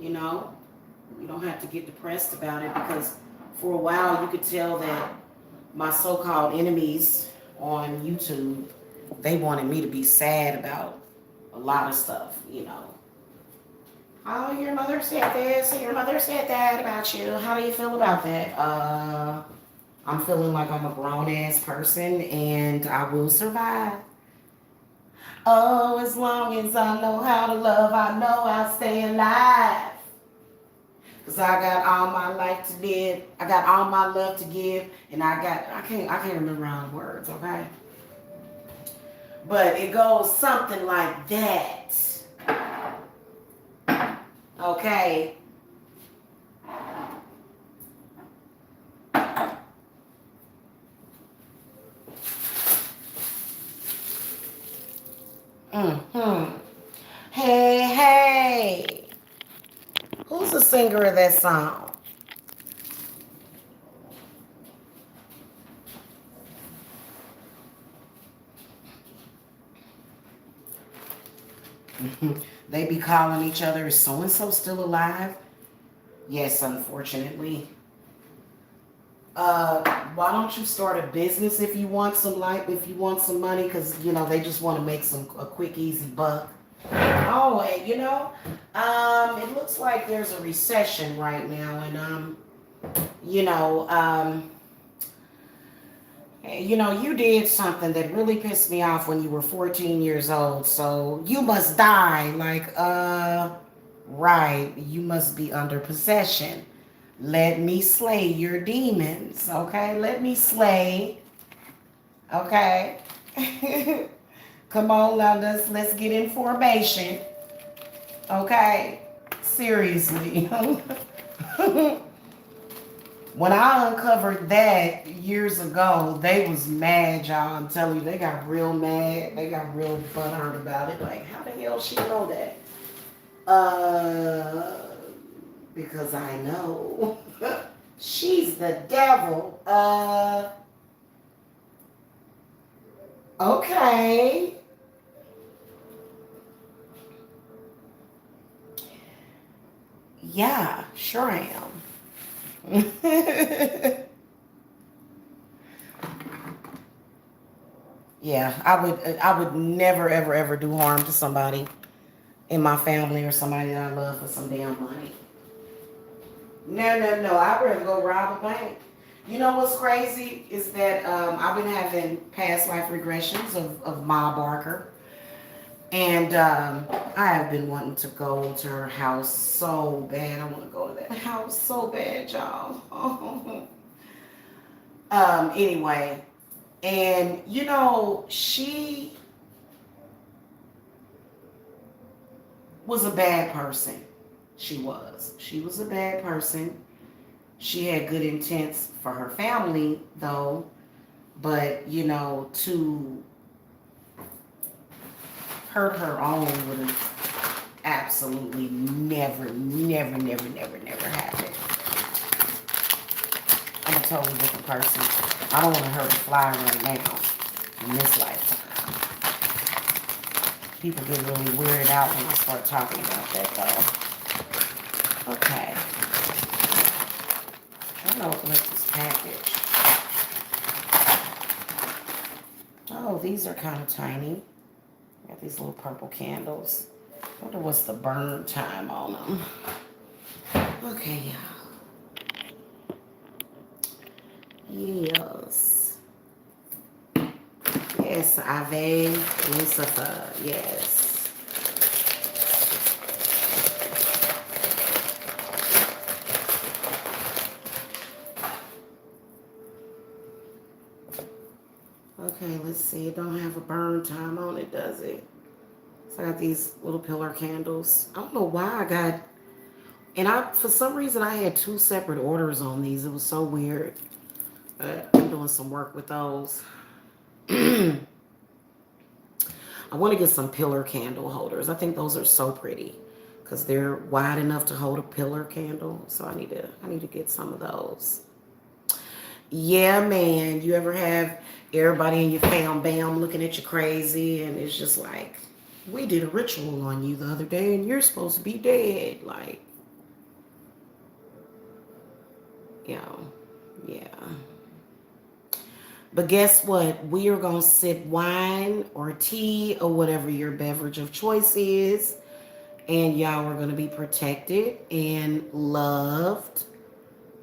A: you don't have to get depressed about it because for a while you could tell that my so-called enemies on YouTube, they wanted me to be sad about a lot of stuff. Oh, your mother said this and your mother said that about you. How do you feel about that? I'm feeling like I'm a grown-ass person and I will survive. Oh, as long as I know how to love, I know I'll stay alive. Because I got all my life to live. I got all my love to give. And I can't remember all the words, okay? But it goes something like that. Okay. Mm-hmm. Hey, hey. Who's the singer of that song? They be calling each other, is so and so still alive? Yes, unfortunately. Why don't you start a business if you want some if you want some money? Because they just want to make a quick, easy buck. Oh, and it looks like there's a recession right now, and you know, um, you did something that really pissed me off when you were 14 years old. So you must die. Like, right. You must be under possession. Let me slay your demons. Okay. Let me slay. Okay. Come on, now let's get in formation. Okay. Seriously. When I uncovered that years ago, they was mad, y'all. I'm telling you, they got real mad. They got real butthurt about it. Like, how the hell she know that? Because I know. She's the devil. Okay. Yeah, sure I am. Yeah, I would never ever ever do harm to somebody in my family or somebody that I love for some damn money. No, no, no. I'd rather go rob a bank. You know what's crazy is that I've been having past life regressions of Ma Barker. And I have been wanting to go to her house so bad. I want to go to that house so bad, y'all. Anyway, and she was a bad person. She was. She was a bad person. She had good intents for her family, though. But, to hurt her own would have absolutely never, never, never, never, never happened. I'm a totally different person. I don't want to hurt a fly right now in this lifetime. People get really weirded out when I start talking about that, though. Okay. I don't know what makes this package. Oh, these are kind of tiny. Got these little purple candles. I wonder what's the burn time on them. Okay, yes. Yes, Ave Lucifer. Yes. Okay, let's see. It don't have a burn time on it, does it? So I got these little pillar candles. I don't know why I got, and for some reason I had two separate orders on these. It was so weird. I'm doing some work with those. I want to get some pillar candle holders. I think those are so pretty because they're wide enough to hold a pillar candle. So I need to get some of those. Yeah, man. You ever have everybody in your fam bam looking at you crazy and it's just like, we did a ritual on you the other day and you're supposed to be dead. Like, yeah. But guess what? We are going to sip wine or tea or whatever your beverage of choice is. And y'all are going to be protected and loved.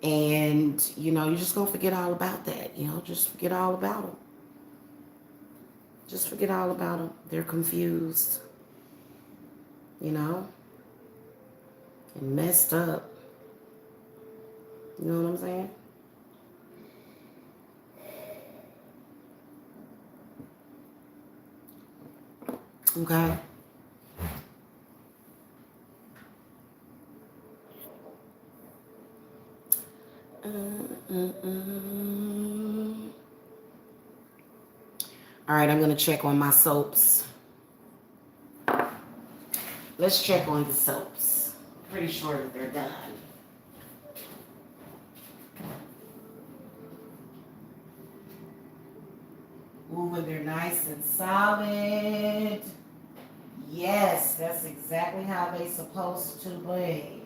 A: And, you're just going to forget all about that. Just forget all about them. Just forget all about them. They're confused, and messed up. You know what I'm saying? Okay. All right, I'm going to check on my soaps. Let's check on the soaps. Pretty sure that they're done. Ooh, and they're nice and solid. Yes, that's exactly how they're supposed to be.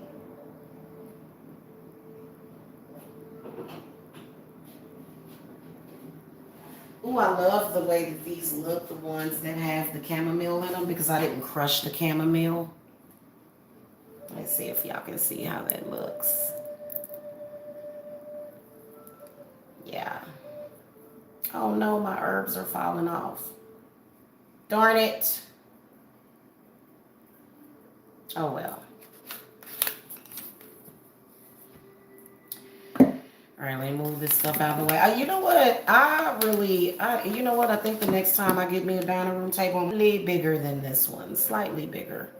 A: Ooh, I love the way that these look, the ones that have the chamomile in them, because I didn't crush the chamomile. Let's see if y'all can see how that looks. Yeah. Oh no, my herbs are falling off. Darn it. Oh well. All right, let me move this stuff out of the way. You know what? You know what? I think the next time I get me a dining room table, I'm a little bigger than this one. Slightly bigger.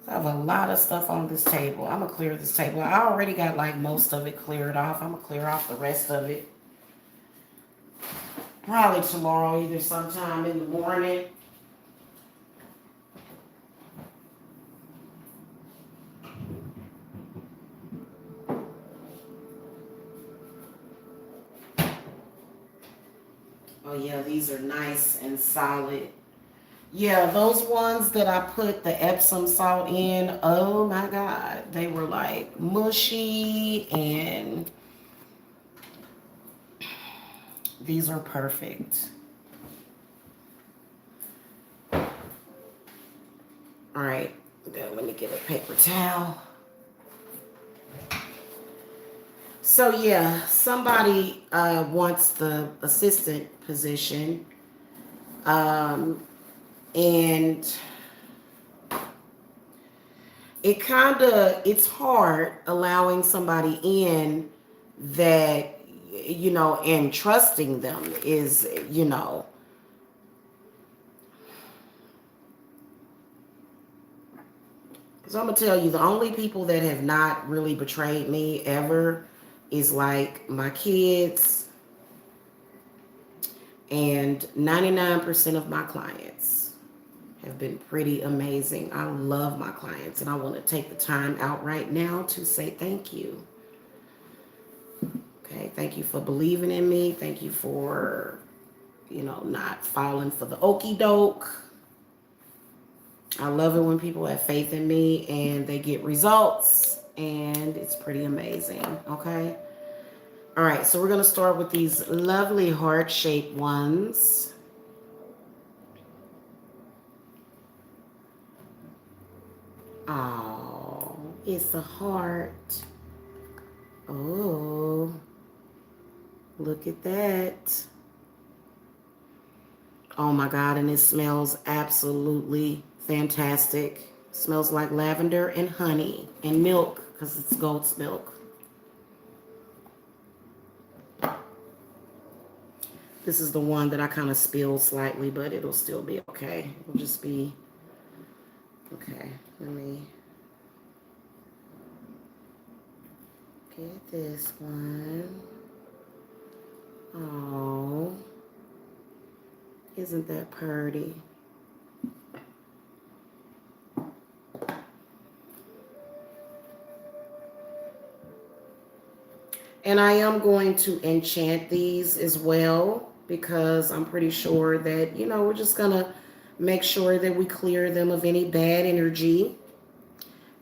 A: I have a lot of stuff on this table. I'm going to clear this table. I already got like most of it cleared off. I'm going to clear off the rest of it. Probably tomorrow, either sometime in the morning. Oh yeah, these are nice and solid. Yeah, those ones that I put the Epsom salt in, oh my God. They were like mushy, and these are perfect. All right, then let me get a paper towel. So yeah, somebody wants the assistant position. And it's hard allowing somebody in that, and trusting them is, so I'm gonna tell you, the only people that have not really betrayed me ever is like my kids and 99% of my clients have been pretty amazing. I love my clients, and I want to take the time out right now to say thank you. Okay, thank you for believing in me. Thank you for, not falling for the okie doke. I love it when people have faith in me and they get results, and it's pretty amazing. Okay. All right, so we're going to start with these lovely heart-shaped ones. Oh, it's a heart. Oh, look at that. Oh my God, and it smells absolutely fantastic. It smells like lavender and honey and milk, because it's goat's milk. This is the one that I kind of spilled slightly, but it'll still be okay. It'll just be okay. Let me get this one. Oh, isn't that pretty? And I am going to enchant these as well, because I'm pretty sure that, we're just going to make sure that we clear them of any bad energy.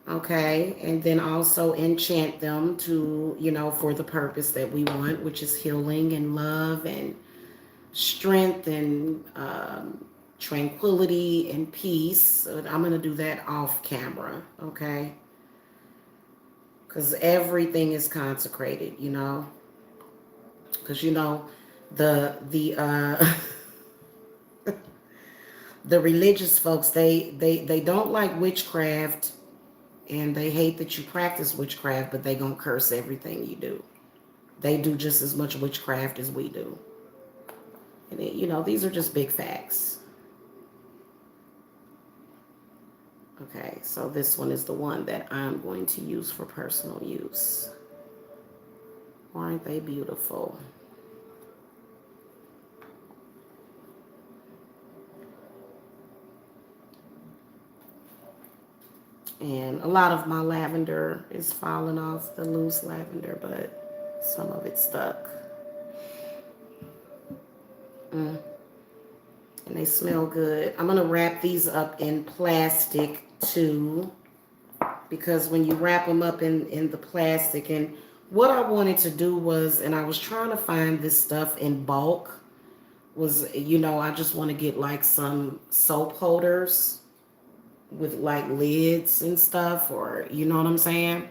A: Okay. And then also enchant them to, for the purpose that we want, which is healing and love and strength and tranquility and peace. So I'm going to do that off camera. Okay. Because everything is consecrated, because the the religious folks, they don't like witchcraft, and they hate that you practice witchcraft, but they gonna curse everything you do. They do just as much witchcraft as we do, and these are just big facts. Okay, so this one is the one that I'm going to use for personal use. Aren't they beautiful? And a lot of my lavender is falling off, the loose lavender, but some of it stuck. Mm. And they smell good. I'm going to wrap these up in plastic too, because when you wrap them up in the plastic, and what I wanted to do was, and I was trying to find this stuff in bulk, was, I just want to get like some soap holders with like lids and stuff, or you know what I'm saying?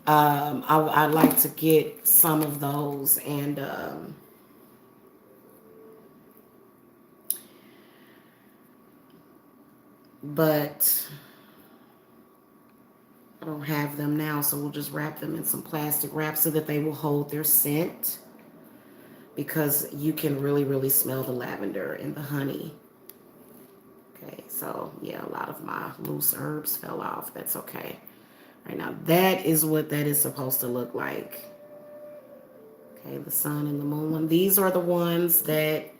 A: I'd like to get some of those, and but I don't have them now, so we'll just wrap them in some plastic wrap so that they will hold their scent, because you can really, really smell the lavender and the honey. Okay, so yeah, a lot of my loose herbs fell off. That's okay. Right now, that is what that is supposed to look like. Okay, the sun and the moon one. These are the ones that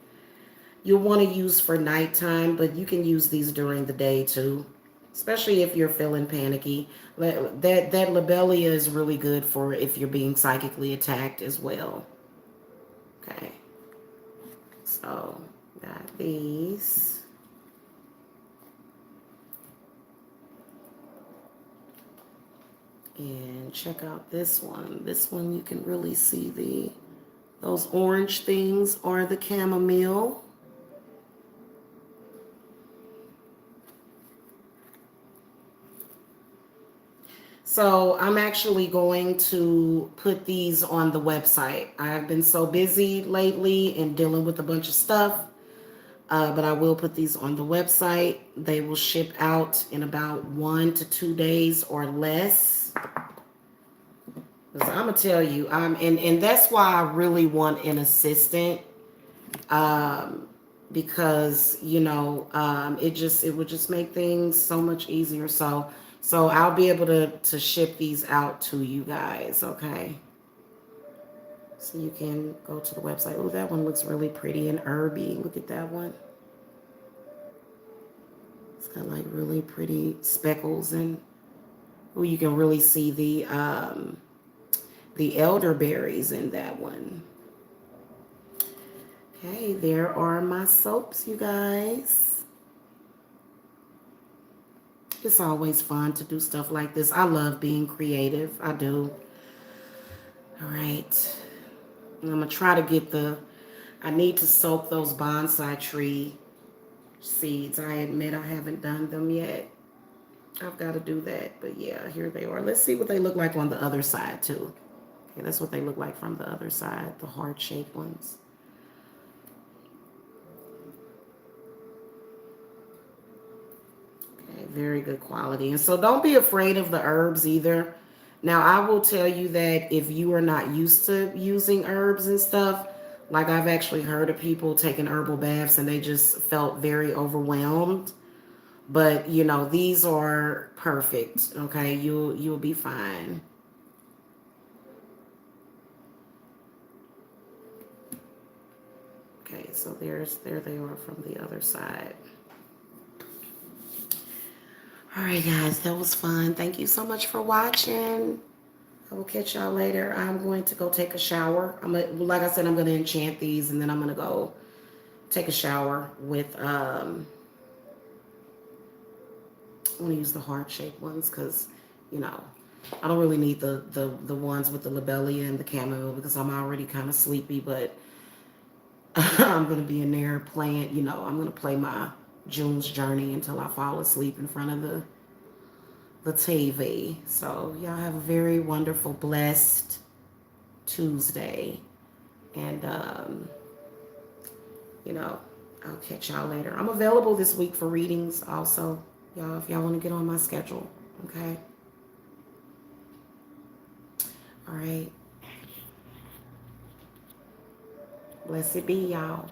A: you'll want to use for nighttime, but you can use these during the day too, especially if you're feeling panicky. That lobelia is really good for if you're being psychically attacked as well. Okay, so got these. And check out this one. This one you can really see those orange things are the chamomile. So I'm actually going to put these on the website. I've been so busy lately and dealing with a bunch of stuff, but I will put these on the website. They will ship out in about 1 to 2 days or less. I'm gonna tell you, and that's why I really want an assistant, because it would just make things so much easier. So I'll be able to ship these out to you guys, okay? So you can go to the website. Oh, that one looks really pretty and herby. Look at that one. It's got like really pretty speckles, and you can really see the elderberries in that one. Okay, there are my soaps, you guys. It's always fun to do stuff like this. I love being creative. I do. All right. I'm going to try to get I need to soak those bonsai tree seeds. I admit I haven't done them yet. I've got to do that. But yeah, here they are. Let's see what they look like on the other side too. Okay, that's what they look like from the other side, the heart-shaped ones. Okay, very good quality. And so don't be afraid of the herbs either. Now, I will tell you that if you are not used to using herbs and stuff, like I've actually heard of people taking herbal baths and they just felt very overwhelmed. But, these are perfect, okay? You'll be fine. Okay, so there they are from the other side. All right, guys, that was fun. Thank you so much for watching. I will catch y'all later. I'm going to go take a shower. Like I said, I'm going to enchant these, and then I'm going to go take a shower with, I'm going to use the heart-shaped ones because, I don't really need the ones with the lobelia and the chamomile because I'm already kind of sleepy, but I'm going to be in there playing, I'm going to play my June's Journey until I fall asleep in front of the TV. So y'all have a very wonderful, blessed Tuesday. And, I'll catch y'all later. I'm available this week for readings also, y'all, if y'all want to get on my schedule. Okay. All right. Blessed be, y'all.